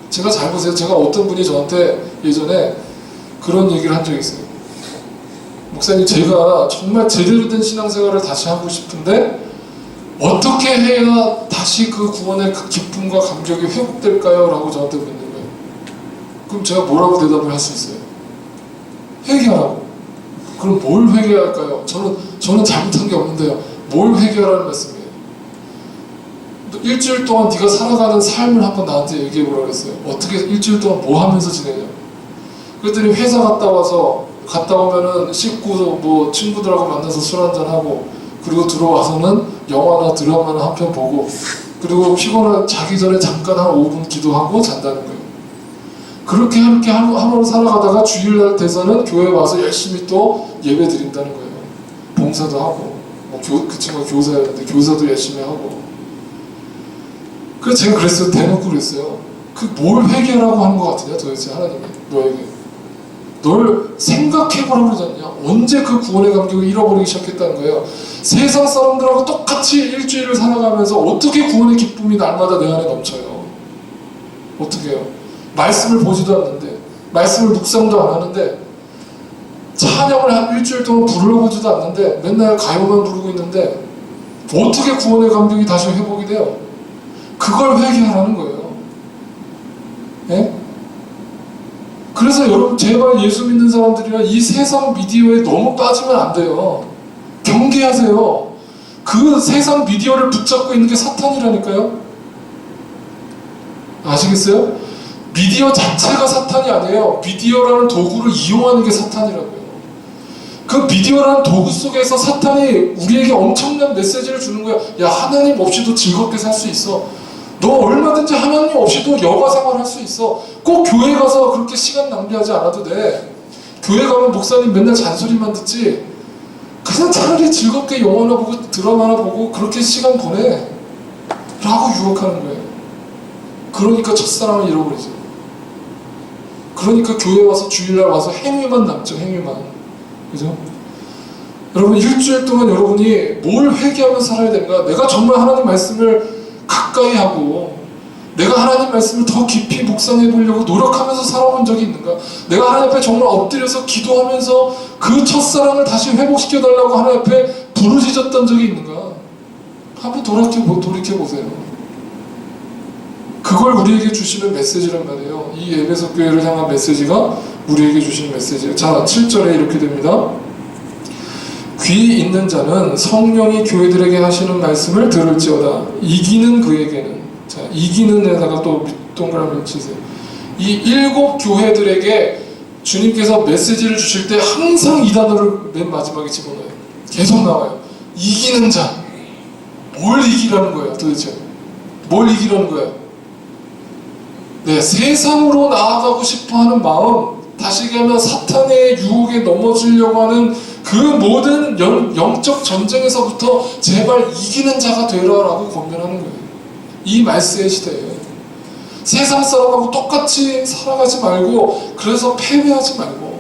제가 잘 보세요. 제가 어떤 분이 저한테 예전에 그런 얘기를 한 적이 있어요. 목사님, 제가 정말 제대로 된 신앙생활을 다시 하고 싶은데 어떻게 해야 다시 그 구원의 그 기쁨과 감격이 회복될까요? 라고 저한테 묻는 거예요. 그럼 제가 뭐라고 대답을 할 수 있어요? 회개하라고. 그럼 뭘 회개할까요? 저는 잘못한 게 없는데요. 뭘 회개하라는 말씀이에요? 일주일 동안 네가 살아가는 삶을 한번 나한테 얘기해보라고 그랬어요. 어떻게 일주일 동안 뭐 하면서 지내냐? 그랬더니 회사 갔다 오면은 씻고 뭐 친구들하고 만나서 술 한잔하고, 그리고 들어와서는 영화나 드라마나 한 편 보고, 그리고 피곤한 자기 전에 잠깐 한 5분 기도하고 잔다는 거예요. 그렇게 하루를 살아가다가 주일날 돼서는 교회 와서 열심히 또 예배 드린다는 거예요. 봉사도 하고, 그 친구가 교사였는데 교사도 열심히 하고. 그래서 제가 그랬어요. 대놓고 그랬어요. 그 뭘 회개하라고 하는 것 같으냐 도대체 하나님이 너에게. 널 생각해보라고 그러지 않냐? 언제 그 구원의 감격을 잃어버리기 시작했다는 거예요. 세상 사람들하고 똑같이 일주일을 살아가면서 어떻게 구원의 기쁨이 날마다 내 안에 넘쳐요? 어떻게 해요? 말씀을 보지도 않는데, 말씀을 묵상도 안 하는데, 찬양을 한 일주일 동안 부르러보지도 않는데 맨날 가요만 부르고 있는데 어떻게 구원의 감격이 다시 회복이 돼요? 그걸 회개하라는 거예요. 예? 그래서 여러분 제발 예수 믿는 사람들이나 이 세상 미디어에 너무 빠지면 안 돼요. 경계하세요. 그 세상 미디어를 붙잡고 있는 게 사탄이라니까요. 아시겠어요? 미디어 자체가 사탄이 아니에요. 미디어라는 도구를 이용하는 게 사탄이라고요. 그 미디어라는 도구 속에서 사탄이 우리에게 엄청난 메시지를 주는 거야. 야, 하나님 없이도 즐겁게 살 수 있어. 너 얼마든지 하나님 없이도 여가 생활할 수 있어. 꼭 교회 가서 그렇게 시간 낭비하지 않아도 돼. 교회 가면 목사님 맨날 잔소리만 듣지. 그냥 차라리 즐겁게 영화나 보고 드라마나 보고 그렇게 시간 보내 라고 유혹하는 거예요. 그러니까 첫사랑을 잃어버리죠. 그러니까 교회 와서 주일날 와서 행위만 남죠. 행위만. 그죠? 여러분 일주일 동안 여러분이 뭘 회개하며 살아야 되는가? 내가 정말 하나님 말씀을 가까이 하고 내가 하나님 말씀을 더 깊이 묵상해 보려고 노력하면서 살아본 적이 있는가? 내가 하나님 앞에 정말 엎드려서 기도하면서 그 첫사랑을 다시 회복시켜 달라고 하나님 앞에 부르짖었던 적이 있는가? 한번 돌이켜보세요. 그걸 우리에게 주시는 메시지란 말이에요. 이 에베소 교회를 향한 메시지가 우리에게 주시는 메시지예요. 자, 7절에 이렇게 됩니다. 귀 있는 자는 성령이 교회들에게 하시는 말씀을 들을지어다. 이기는 그에게는, 자, 이기는에다가 또 동그라미를 치세요. 이 7 교회들에게 주님께서 메시지를 주실 때 항상 이 단어를 맨 마지막에 집어넣어요. 계속 나와요. 이기는 자. 뭘 이기라는 거예요, 도대체? 뭘 이기라는 거예요? 네, 세상으로 나아가고 싶어하는 마음, 다시 얘기하면 사탄의 유혹에 넘어지려고 하는 그 모든 영적 전쟁에서부터 제발 이기는 자가 되라라고 권면하는 거예요. 이 말세의 시대에 세상 사람하고 똑같이 살아가지 말고, 그래서 패배하지 말고,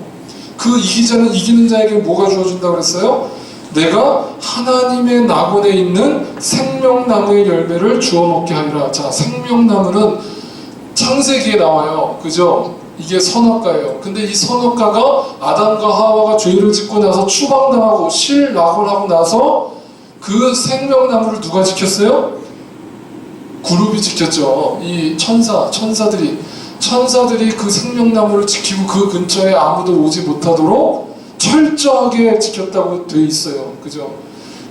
그 이기자는 이기는 자에게 뭐가 주어진다고 그랬어요? 내가 하나님의 낙원에 있는 생명나무의 열매를 주워 먹게 하리라. 자, 생명나무는 창세기에 나와요. 그죠? 이게 선악과예요. 근데 이 선악과가 아담과 하와가 죄를 짓고 나서 추방당하고 실낙을 하고 나서 그 생명나무를 누가 지켰어요? 그룹이 지켰죠. 이 천사들이 그 생명나무를 지키고 그 근처에 아무도 오지 못하도록 철저하게 지켰다고 되어 있어요. 그죠?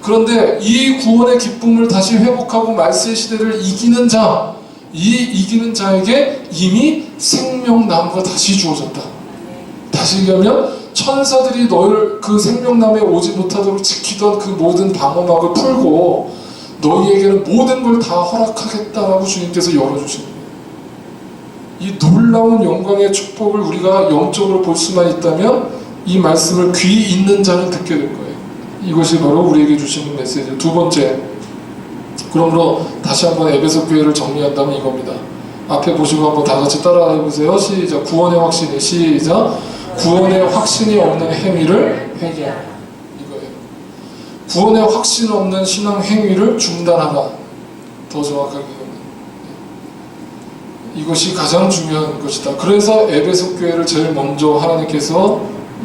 그런데 이 구원의 기쁨을 다시 회복하고 말세의 시대를 이기는 자, 이 이기는 자에게 이미 생명나무가 다시 주어졌다. 다시 얘기하면 천사들이 너를 그 생명나무에 오지 못하도록 지키던 그 모든 방어막을 풀고 너희에게는 모든 걸 다 허락하겠다라고 주님께서 열어주시는 거예요. 이 놀라운 영광의 축복을 우리가 영적으로 볼 수만 있다면 이 말씀을 귀 있는 자는 듣게 될 거예요. 이것이 바로 우리에게 주시는 메시지. 두 번째, 그러므로 다시 한번 에베소 교회를 정리한다면 이겁니다. 앞에 보시고 한번 다 같이 따라해 보세요. 시작. 구원의 확신이, 시작. 구원의 확신이 없는 행위를 회개하라. 이거예요. 구원의 확신 없는 신앙 행위를 중단하라. 더 정확하게 이것이 가장 중요한 것이다. 그래서 에베소 교회를 제일 먼저 하나님께서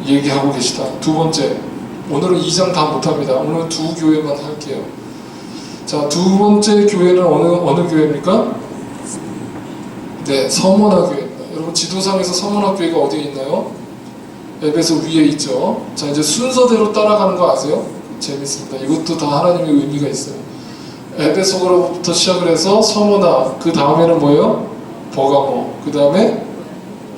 얘기하고 계시다. 두 번째, 오늘은 2장 다 못합니다. 오늘 두 교회만 할게요. 자, 두 번째 교회는 어느 교회입니까? 네, 서머나 교회입니다. 여러분 지도상에서 서머나 교회가 어디에 있나요? 에베소 위에 있죠. 자, 이제 순서대로 따라가는 거 아세요? 재밌습니다. 이것도 다 하나님의 의미가 있어요. 에베소로부터 시작을 해서 서머나, 그 다음에는 뭐예요? 버가모, 그 다음에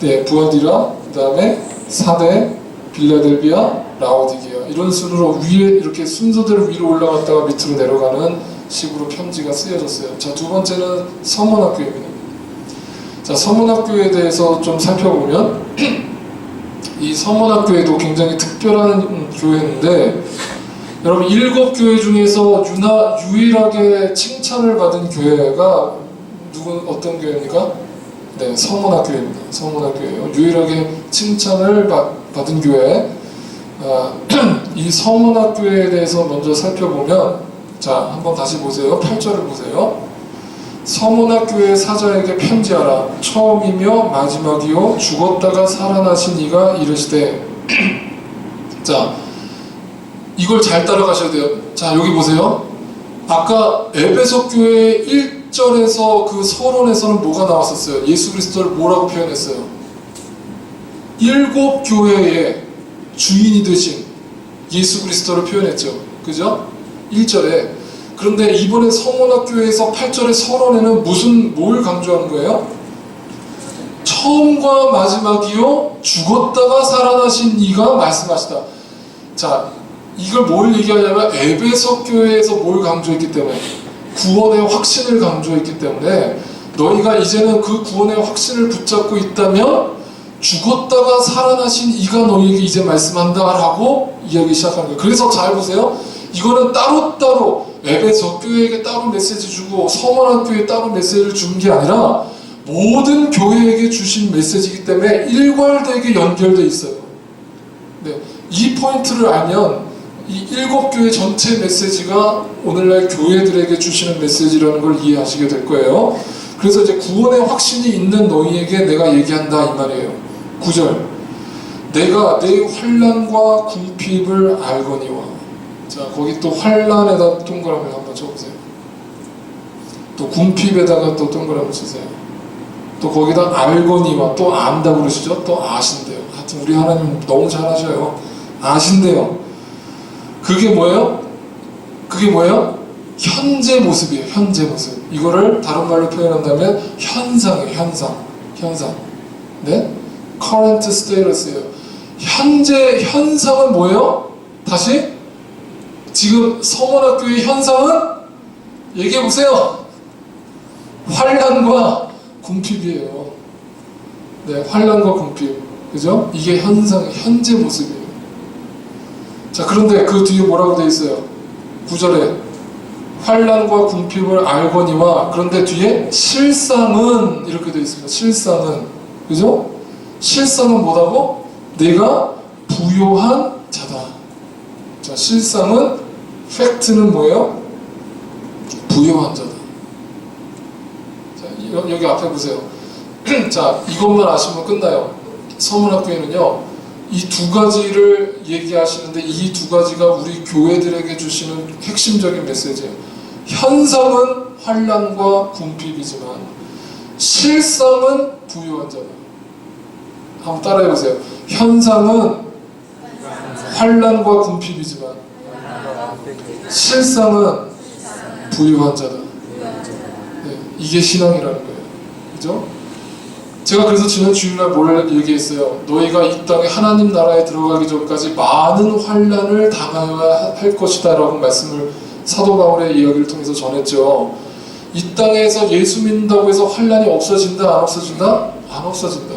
네, 부아디라, 그 다음에 사대, 빌라델비아, 라오디게아, 이런 순으로 위에 이렇게 순서대로 위로 올라갔다가 밑으로 내려가는 식으로 편지가 쓰여졌어요. 자, 두 번째는 서문학교입니다. 자, 서문학교에 대해서 좀 살펴보면 이 서문학교에도 굉장히 특별한 교회인데, 여러분 7 교회 중에서 유일하게 칭찬을 받은 교회가 어떤 교회입니까? 네, 서문학교입니다. 서문학교예요. 유일하게 칭찬을 받은 교회. 이 서문학교에 대해서 먼저 살펴보면, 자, 한번 다시 보세요. 8절을 보세요. 서문학교의 사자에게 편지하라. 처음이며 마지막이요 죽었다가 살아나신 이가 이르시되 자, 이걸 잘 따라가셔야 돼요. 자, 여기 보세요. 아까 에베소 교회 1절에서 그 서론에서는 뭐가 나왔었어요? 예수 그리스도를 뭐라고 표현했어요? 7 교회의 주인이 되신 예수 그리스도를 표현했죠. 그죠? 1절에. 그런데 이번에 성원학교에서 8절의 서론에는 뭘 강조하는 거예요? 처음과 마지막이요 죽었다가 살아나신 이가 말씀하시다. 자, 이걸 뭘 얘기하냐면 에베소 교회에서 뭘 강조했기 때문에 구원의 확신을 강조했기 때문에 너희가 이제는 그 구원의 확신을 붙잡고 있다면 죽었다가 살아나신 이가 너희에게 이제 말씀한다 라고 이야기 시작하는 거예요. 그래서 잘 보세요. 이거는 따로따로 에베소 교회에게 따로 메시지 주고 서원학교에 따로 메시지를 준 게 아니라 모든 교회에게 주신 메시지이기 때문에 일괄되게 연결되어 있어요. 네, 이 포인트를 알면 이 7 교회 전체 메시지가 오늘날 교회들에게 주시는 메시지라는 걸 이해하시게 될 거예요. 그래서 이제 구원의 확신이 있는 너희에게 내가 얘기한다 이 말이에요. 9절, 내가 내 환난과 궁핍을 알거니와. 자, 거기 또 환난에다 동그라미 한번 쳐보세요. 또 궁핍에다가 또 동그라미 치세요. 또 거기다 알거니와, 또 안다 그러시죠? 또 아신대요. 하여튼 우리 하나님 너무 잘하셔요. 아신대요. 그게 뭐예요? 그게 뭐예요? 현재 모습이에요. 현재 모습. 이거를 다른 말로 표현한다면 현상이에요. 현상. 네? current status예요. 현재 현상은 뭐예요? 다시 지금 서원학교의 현상은 얘기해 보세요. 환난과 궁핍이에요. 네, 환난과 궁핍. 그죠? 이게 현재 모습이에요. 자, 그런데 그 뒤에 뭐라고 되어 있어요? 9절에 환난과 궁핍을 알거니와, 그런데 뒤에 실상은 이렇게 되어 있습니다. 실상은, 그죠? 실상은 뭐라고? 내가 부요한 자다. 자, 실상은, 팩트는 뭐예요? 부요한 자다. 자, 여기 앞에 보세요. 자, 이것만 아시면 끝나요. 서문학교에는요, 이 두 가지를 얘기하시는데 이 두 가지가 우리 교회들에게 주시는 핵심적인 메시지예요. 현상은 환난과 궁핍이지만 실상은 부유한 자다. 한번 따라해보세요. 현상은 환난과 궁핍이지만 실상은 부유한 자다. 네, 이게 신앙이라는 거예요. 그죠? 제가 그래서 지난 주일날 뭘 얘기했어요? 너희가 이 땅에 하나님 나라에 들어가기 전까지 많은 환난을 당하여야 할 것이다 라고 말씀을 사도 바울의 이야기를 통해서 전했죠. 이 땅에서 예수 믿는다고 해서 환난이 없어진다? 안 없어진다? 안 없어진다.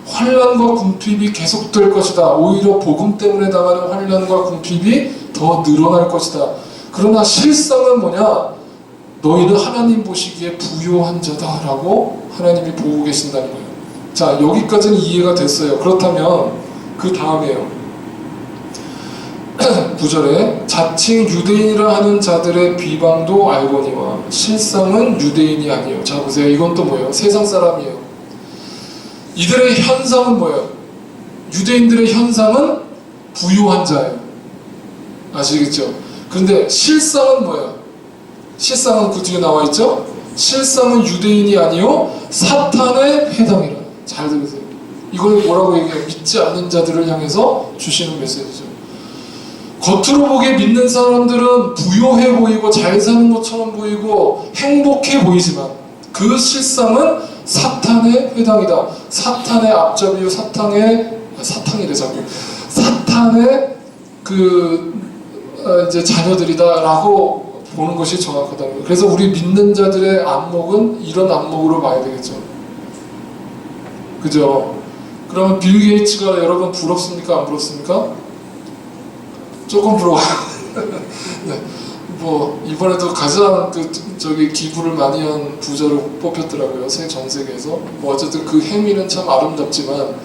환난과 궁핍이 계속될 것이다. 오히려 복음 때문에 당하는 환난과 궁핍이 더 늘어날 것이다. 그러나 실상은 뭐냐? 너희는 하나님 보시기에 부요한 자다라고 하나님이 보고 계신다는 거예요. 자, 여기까지는 이해가 됐어요. 그렇다면 그 다음에요. 9절에 자칭 유대인이라 하는 자들의 비방도 알거니와 실상은 유대인이 아니에요. 자, 보세요. 이건 또 뭐예요? 세상 사람이에요. 이들의 현상은 뭐예요? 유대인들의 현상은 부요한 자예요. 아시겠죠? 그런데 실상은 뭐예요? 실상은 그 뒤에 나와 있죠? 실상은 유대인이 아니요 사탄에 해당이라. 잘 들으세요. 이걸 뭐라고 얘기해요? 믿지 않는 자들을 향해서 주시는 메시지죠. 겉으로 보기에 믿는 사람들은 부요해 보이고 잘 사는 것처럼 보이고 행복해 보이지만 그 실상은 사탄에 해당이다. 사탄의 앞잡이요 사탄이래 자꾸. 사탄의 이제 자녀들이다라고 보는 것이 정확하다는 거예요. 그래서 우리 믿는 자들의 안목은 이런 안목으로 봐야 되겠죠. 그죠? 그러면 빌 게이츠가 여러분 부럽습니까? 안 부럽습니까? 조금 부러워요. 네. 뭐 이번에도 가장 기부를 많이 한 부자로 뽑혔더라고요. 전 세계에서. 뭐 어쨌든 그 행위는 참 아름답지만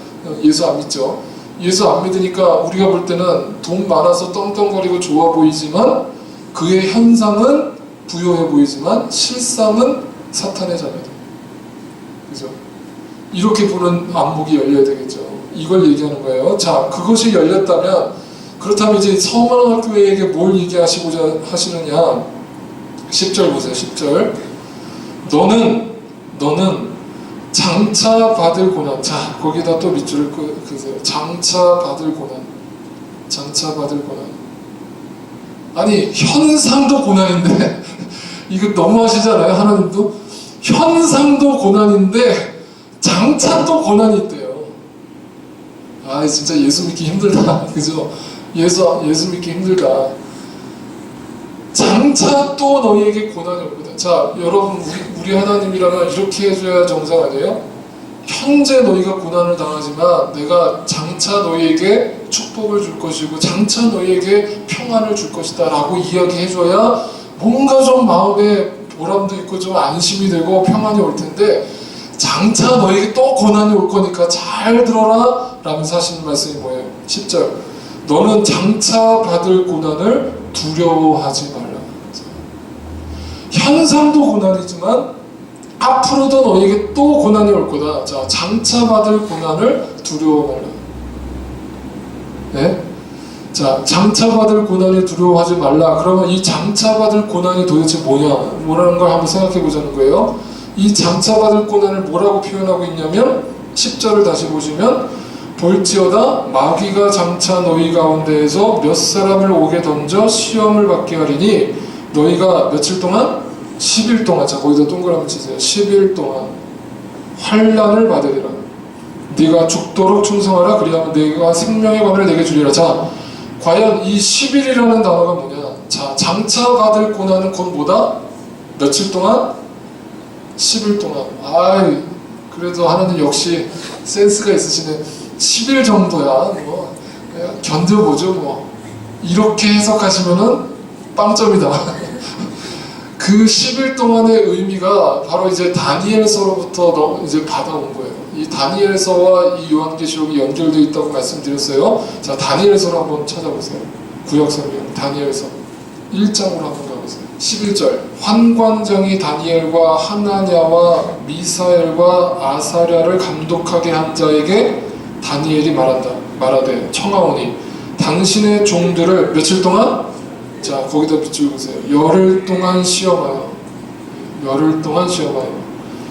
예수 안 믿죠. 예수 안 믿으니까 우리가 볼 때는 돈 많아서 떵떵거리고 좋아 보이지만 그의 현상은 부요해 보이지만 실상은 사탄의 자녀다. 그죠? 이렇게 보는 안목이 열려야 되겠죠. 이걸 얘기하는 거예요. 자, 그것이 열렸다면, 그렇다면 이제 서머너 교회에게 뭘 얘기하시고자 하시느냐. 10절 보세요. 10절. 너는 장차 받을 고난. 자, 거기다 또 밑줄을 그으세요. 장차 받을 고난. 장차 받을 고난. 아니, 현상도 고난인데 이거 너무하시잖아요. 하나님도 현상도 고난인데 장차 또 고난이 있대요. 아, 진짜 예수 믿기 힘들다. 그죠? 예수 믿기 힘들다. 장차 또 너희에게 고난이 올 거다. 자, 여러분, 우리 하나님이라면 이렇게 해줘야 정상 아니에요? 현재 너희가 고난을 당하지만 내가 장차 너희에게 축복을 줄 것이고 장차 너희에게 평안을 줄 것이다 라고 이야기해줘야 뭔가 좀 마음에 보람도 있고 좀 안심이 되고 평안이 올 텐데, 장차 너희에게 또 고난이 올 거니까 잘 들어라 라면서 하시는 말씀이 뭐예요? 10절. 너는 장차 받을 고난을 두려워하지 말라. 현상도 고난이지만 앞으로도 너에게 또 고난이 올 거다. 자, 장차 받을 고난을 두려워 말라. 네? 자, 장차 받을 고난을 두려워하지 말라. 그러면 이 장차 받을 고난이 도대체 뭐라는 걸 한번 생각해 보자는 거예요. 이 장차 받을 고난을 뭐라고 표현하고 있냐면 10절을 다시 보시면, 볼지어다 마귀가 장차 너희 가운데에서 몇 사람을 오게 던져 시험을 받게 하리니 너희가 며칠 동안? 10일 동안. 자, 거기다 동그라미 치세요. 10일 동안 환난을 받으리라. 네가 죽도록 충성하라. 그리하면 네가 생명의 관을 내게 주리라. 자, 과연 이 10일이라는 단어가 뭐냐? 자, 장차 받을 고난은 곧 뭐다? 며칠 동안? 10일 동안. 아이, 그래도 하나님 역시 센스가 있으시네. 10일 정도야 뭐 견뎌보죠 뭐. 이렇게 해석하시면은 빵점이다. 그 10일 동안의 의미가 바로 이제 다니엘서로부터 이제 받아온 거예요. 이 다니엘서와 이 요한계시록이 연결되어 있다고 말씀드렸어요. 자, 다니엘서를 한번 찾아보세요. 구약성경 다니엘서 1장으로 한번 가보세요. 11절. 환관장이 다니엘과 하나냐와 미사엘과 아사랴를 감독하게 한 자에게 다니엘이 말하되 청하오니 당신의 종들을 며칠 동안? 자, 거기다 밑줄 보세요. 열흘 동안 시험하여. 열흘 동안 시험하여.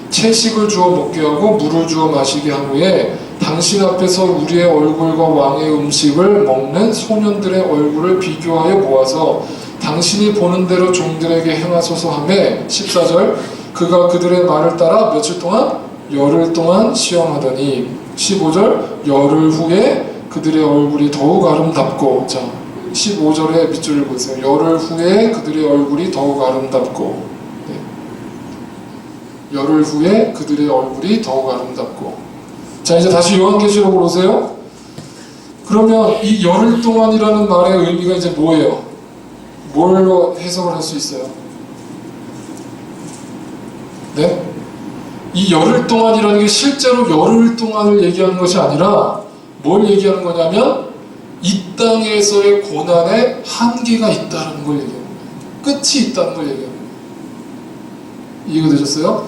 채식을 주어 먹게 하고 물을 주어 마시게 한 후에 당신 앞에서 우리의 얼굴과 왕의 음식을 먹는 소년들의 얼굴을 비교하여 모아서 당신이 보는 대로 종들에게 행하소서 하매 14절. 그가 그들의 말을 따라 며칠 동안? 열흘 동안 시험하더니 15절. 열흘 후에 그들의 얼굴이 더욱 아름답고. 자, 15절의 밑줄을 보세요. 열흘 후에 그들의 얼굴이 더욱 아름답고. 네. 열흘 후에 그들의 얼굴이 더욱 아름답고. 자, 이제 다시 요한계시록으로 오세요. 그러면 이 열흘 동안이라는 말의 의미가 이제 뭐예요? 뭘로 해석을 할 수 있어요? 네? 이 열흘 동안이라는 게 실제로 열흘 동안을 얘기하는 것이 아니라 뭘 얘기하는 거냐면 이 땅에서의 고난에 한계가 있다는 걸 얘기하는 거예요. 끝이 있다는 걸 얘기하는 거예요. 이해가 되셨어요?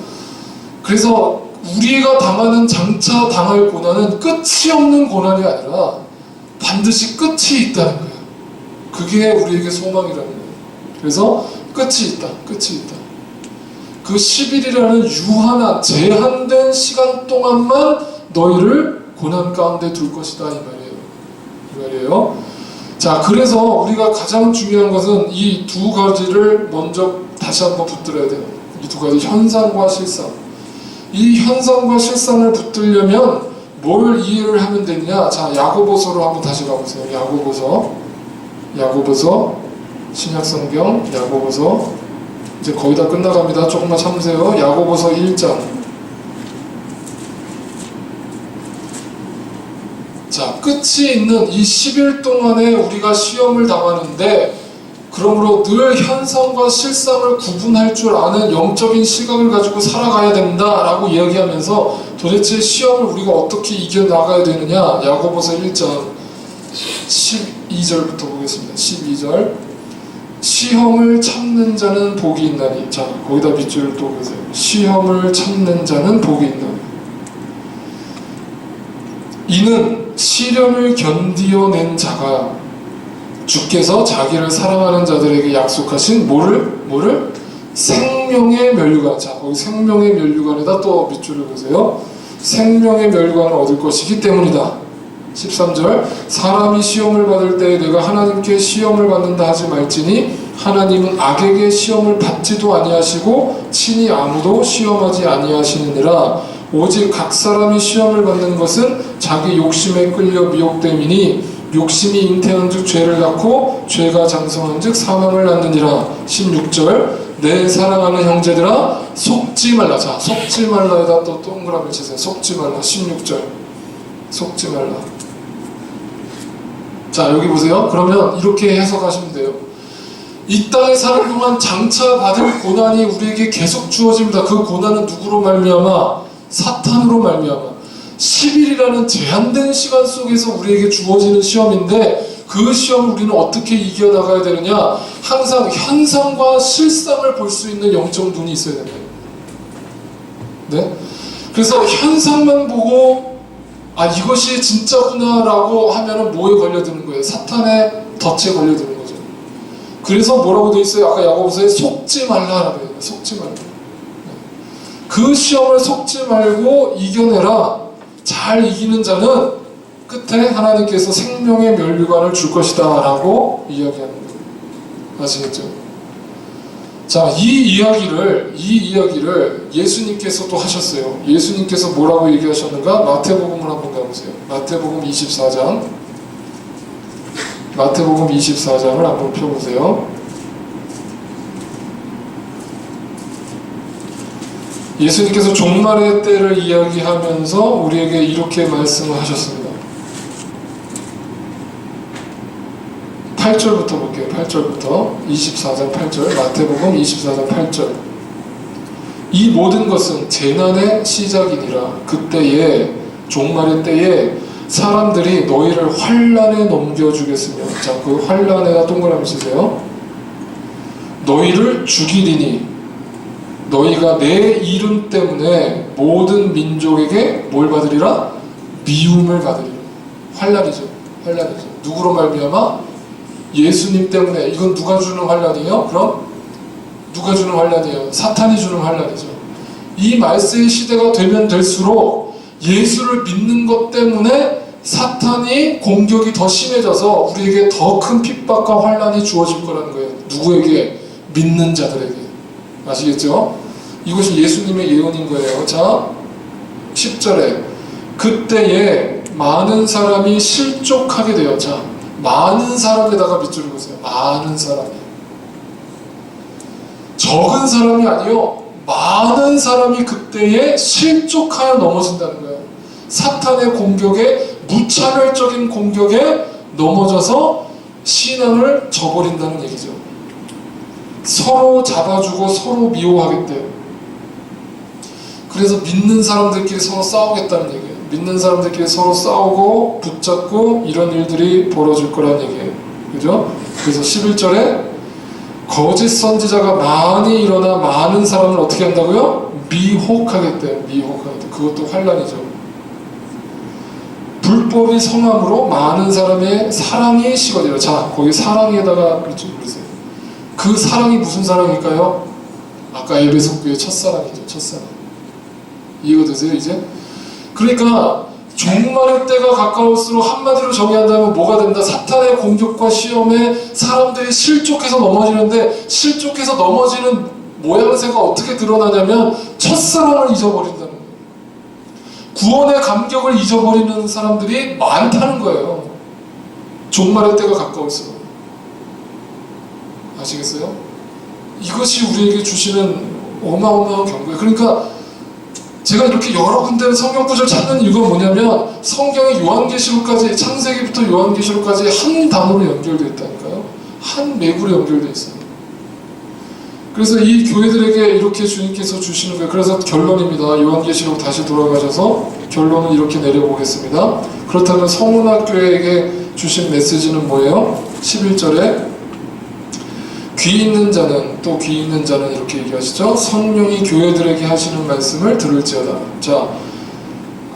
그래서 우리가 당하는 장차 당할 고난은 끝이 없는 고난이 아니라 반드시 끝이 있다는 거예요. 그게 우리에게 소망이라는 거예요. 그래서 끝이 있다. 끝이 있다. 그 10일이라는 유한한 제한된 시간 동안만 너희를 고난 가운데 둘 것이다 이 말이에요. 자, 그래서 우리가 가장 중요한 것은 이 두 가지를 먼저 다시 한번 붙들어야 돼요. 이 두 가지, 현상과 실상. 이 현상과 실상을 붙들려면 뭘 이해를 하면 되느냐? 자, 야고보서로 한번 다시 가보세요. 야고보서 신약성경 야고보서 이제 거의 다 끝나갑니다. 조금만 참으세요. 야고보서 1장. 자, 끝이 있는 이 10일 동안에 우리가 시험을 당하는데, 그러므로 늘 현상과 실상을 구분할 줄 아는 영적인 시각을 가지고 살아가야 된다라고 이야기하면서 도대체 시험을 우리가 어떻게 이겨나가야 되느냐? 야고보서 1장 12절부터 보겠습니다. 12절. 시험을 참는 자는 복이 있나니. 자, 거기다 밑줄을 또 보세요. 시험을 참는 자는 복이 있나니. 이는 시련을 견디어낸 자가 주께서 자기를 사랑하는 자들에게 약속하신 뭐를? 생명의 면류관. 자, 거기 생명의 면류관에다 또 밑줄을 보세요. 생명의 면류관을 얻을 것이기 때문이다. 13절 사람이 시험을 받을 때에 내가 하나님께 시험을 받는다 하지 말지니 하나님은 악에게 시험을 받지도 아니하시고 친히 아무도 시험하지 아니하시느니라. 오직 각 사람이 시험을 받는 것은 자기 욕심에 끌려 미혹됨이니 욕심이 잉태한 즉 죄를 낳고 죄가 장성한 즉 사망을 낳느니라. 16절 내 사랑하는 형제들아 속지 말라. 자, 속지 말라에다 또 동그라미 치세요. 속지 말라. 16절 속지 말라. 자, 여기 보세요. 그러면 이렇게 해석하시면 돼요. 이 땅에 사는 동안 장차 받을 고난이 우리에게 계속 주어집니다. 그 고난은 누구로 말미암아? 사탄으로 말미암아. 10일이라는 제한된 시간 속에서 우리에게 주어지는 시험인데 그 시험을 우리는 어떻게 이겨나가야 되느냐? 항상 현상과 실상을 볼 수 있는 영적 눈이 있어야 됩니다. 네? 그래서 현상만 보고 아 이것이 진짜구나 라고 하면은 뭐에 걸려드는 거예요? 사탄의 덫에 걸려드는 거죠. 그래서 뭐라고 되어 있어요? 아까 야고보서에 속지 말라라고 해요. 속지 말라. 그 시험을 속지 말고 이겨내라. 잘 이기는 자는 끝에 하나님께서 생명의 면류관을 줄 것이다 라고 이야기하는 거예요. 아시겠죠? 자, 이 이야기를 예수님께서도 하셨어요. 예수님께서 뭐라고 얘기하셨는가? 마태복음을 한번 가보세요. 마태복음 24장 마태복음 24장을 한번 펴보세요. 예수님께서 종말의 때를 이야기하면서 우리에게 이렇게 말씀을 하셨습니다. 8절부터 볼게요. 8절부터 24장 8절 마태복음 24장 8절 이 모든 것은 재난의 시작이니라. 그때에 종말의 때에 사람들이 너희를 환난에 넘겨주겠으며 자, 그 환난에다 동그라미 치세요. 너희를 죽이리니 너희가 내 이름 때문에 모든 민족에게 뭘 받으리라? 미움을 받으리라. 환난이죠. 환난이죠. 누구로 말미암아? 예수님 때문에. 이건 누가 주는 환난이에요? 그럼 누가 주는 환난이에요? 사탄이 주는 환난이죠. 이 말세의 시대가 되면 될수록 예수를 믿는 것 때문에 사탄이 공격이 더 심해져서 우리에게 더 큰 핍박과 환난이 주어질 거라는 거예요. 누구에게? 믿는 자들에게. 아시겠죠? 이것이 예수님의 예언인 거예요. 자, 10절에 그때에 많은 사람이 실족하게 되어. 자, 많은 사람에다가 밑줄을 보세요. 많은 사람이. 적은 사람이 아니요. 많은 사람이 그때에 실족하여 넘어진다는 거예요. 사탄의 공격에, 무차별적인 공격에 넘어져서 신앙을 저버린다는 얘기죠. 서로 잡아주고 서로 미워하겠대요. 그래서 믿는 사람들끼리 서로 싸우겠다는 얘기예요. 믿는 사람들끼리 서로 싸우고 붙잡고 이런 일들이 벌어질 거라는 얘기예요. 그죠? 그래서 11절에 거짓 선지자가 많이 일어나 많은 사람을 어떻게 한다고요? 미혹하겠대요. 미혹하겠대요. 그것도 환난이죠. 불법이 성함으로 많은 사람의 사랑이 식어지라. 자, 거기 사랑에다가 그렇죠. 그러세요. 그 사랑이 무슨 사랑일까요? 아까 에베소 교회 첫사랑이죠. 첫사랑. 이해가 되세요 이제? 그러니까 종말의 때가 가까울수록 한마디로 정의한다면 뭐가 된다? 사탄의 공격과 시험에 사람들이 실족해서 넘어지는데 실족해서 넘어지는 모양새가 어떻게 드러나냐면 첫사랑을 잊어버린다는 거예요. 구원의 감격을 잊어버리는 사람들이 많다는 거예요. 종말의 때가 가까울수록. 아시겠어요? 이것이 우리에게 주시는 어마어마한 경고예요. 그러니까 제가 이렇게 여러 군데 성경 구절 찾는 이유가 뭐냐면 성경의 요한계시록까지 창세기부터 요한계시록까지 한 단어로 연결되어 있다니까요. 한 매구로 연결되어 있어요. 그래서 이 교회들에게 이렇게 주님께서 주시는 거예요. 그래서 결론입니다. 요한계시록 다시 돌아가셔서 결론을 이렇게 내려보겠습니다. 그렇다면 성문학교에게 주신 메시지는 뭐예요? 11절에 귀 있는 자는 또 귀 있는 자는 이렇게 얘기하시죠. 성령이 교회들에게 하시는 말씀을 들을지어다. 자,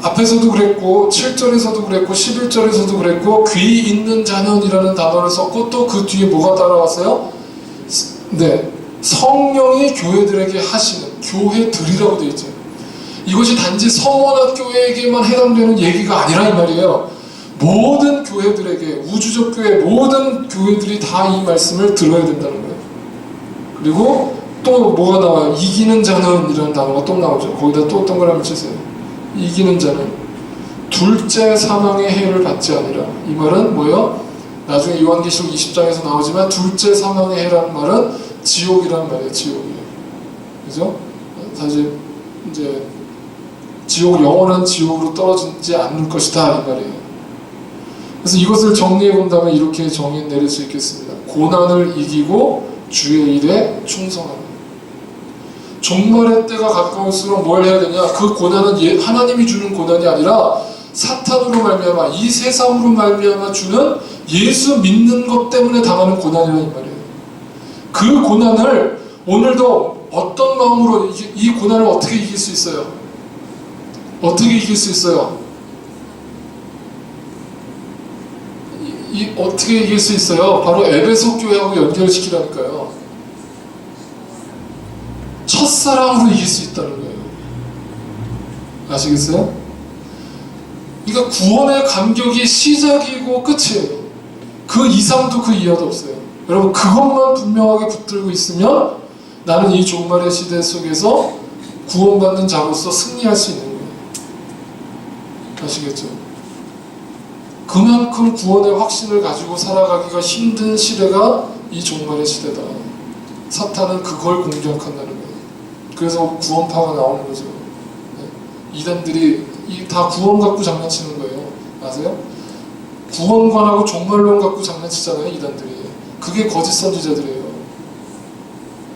앞에서도 그랬고 7절에서도 그랬고 11절에서도 그랬고 귀 있는 자는이라는 단어를 썼고 또 그 뒤에 뭐가 따라왔어요? 네, 성령이 교회들에게 하시는, 교회들이라고 되어 있죠. 이것이 단지 서원한 교회에게만 해당되는 얘기가 아니라 이 말이에요. 모든 교회들에게, 우주적 교회 모든 교회들이 다 이 말씀을 들어야 된다는 거예요. 그리고 또 뭐가 나와요? 이기는 자는 이라는 단어가 또 나오죠. 거기다 또 동그라미 치세요. 이기는 자는 둘째 사망의 해를 받지 아니라. 이 말은 뭐예요? 나중에 요한계시록 20장에서 나오지만 둘째 사망의 해라는 말은 지옥이라는 말이에요. 지옥이에요. 그죠? 사실 이제 지옥, 영원한 지옥으로 떨어지지 않을 것이다 이 말이에요. 그래서 이것을 정리해 본다면 이렇게 정의 내릴 수 있겠습니다. 고난을 이기고 주의 일에 충성하는. 종말의 때가 가까울수록 뭘 해야 되냐? 그 고난은 하나님이 주는 고난이 아니라 사탄으로 말미암아, 이 세상으로 말미암아 주는 예수 믿는 것 때문에 당하는 고난이라는 말이에요. 그 고난을 오늘도 어떤 마음으로 이 고난을 어떻게 이길 수 있어요? 어떻게 이길 수 있어요? 어떻게 이길 수 있어요? 바로 에베소 교회하고 연결시키라니까요. 첫사랑으로 이길 수 있다는 거예요. 아시겠어요? 그러니까 구원의 감격이 시작이고 끝이에요. 그 이상도 그 이하도 없어요. 여러분 그것만 분명하게 붙들고 있으면 나는 이 종말의 시대 속에서 구원받는 자로서 승리할 수 있는 거예요. 아시겠죠? 그만큼 구원의 확신을 가지고 살아가기가 힘든 시대가 이 종말의 시대다. 사탄은 그걸 공격한다는 거예요. 그래서 구원파가 나오는 거죠. 이단들이 다 구원 갖고 장난치는 거예요. 아세요? 구원관하고 종말론 갖고 장난치잖아요. 이단들이. 그게 거짓 선지자들이에요.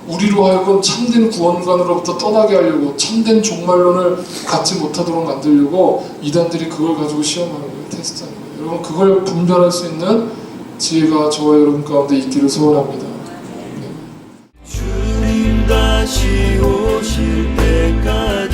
우리로 하여금 참된 구원관으로부터 떠나게 하려고, 참된 종말론을 갖지 못하도록 만들려고 이단들이 그걸 가지고 시험하는 거예요. 테스트하는 거예요. 여러분 그걸 분별할 수 있는 지혜가 저와 여러분 가운데 있기를 소원합니다. 주님 다시 오실 때까지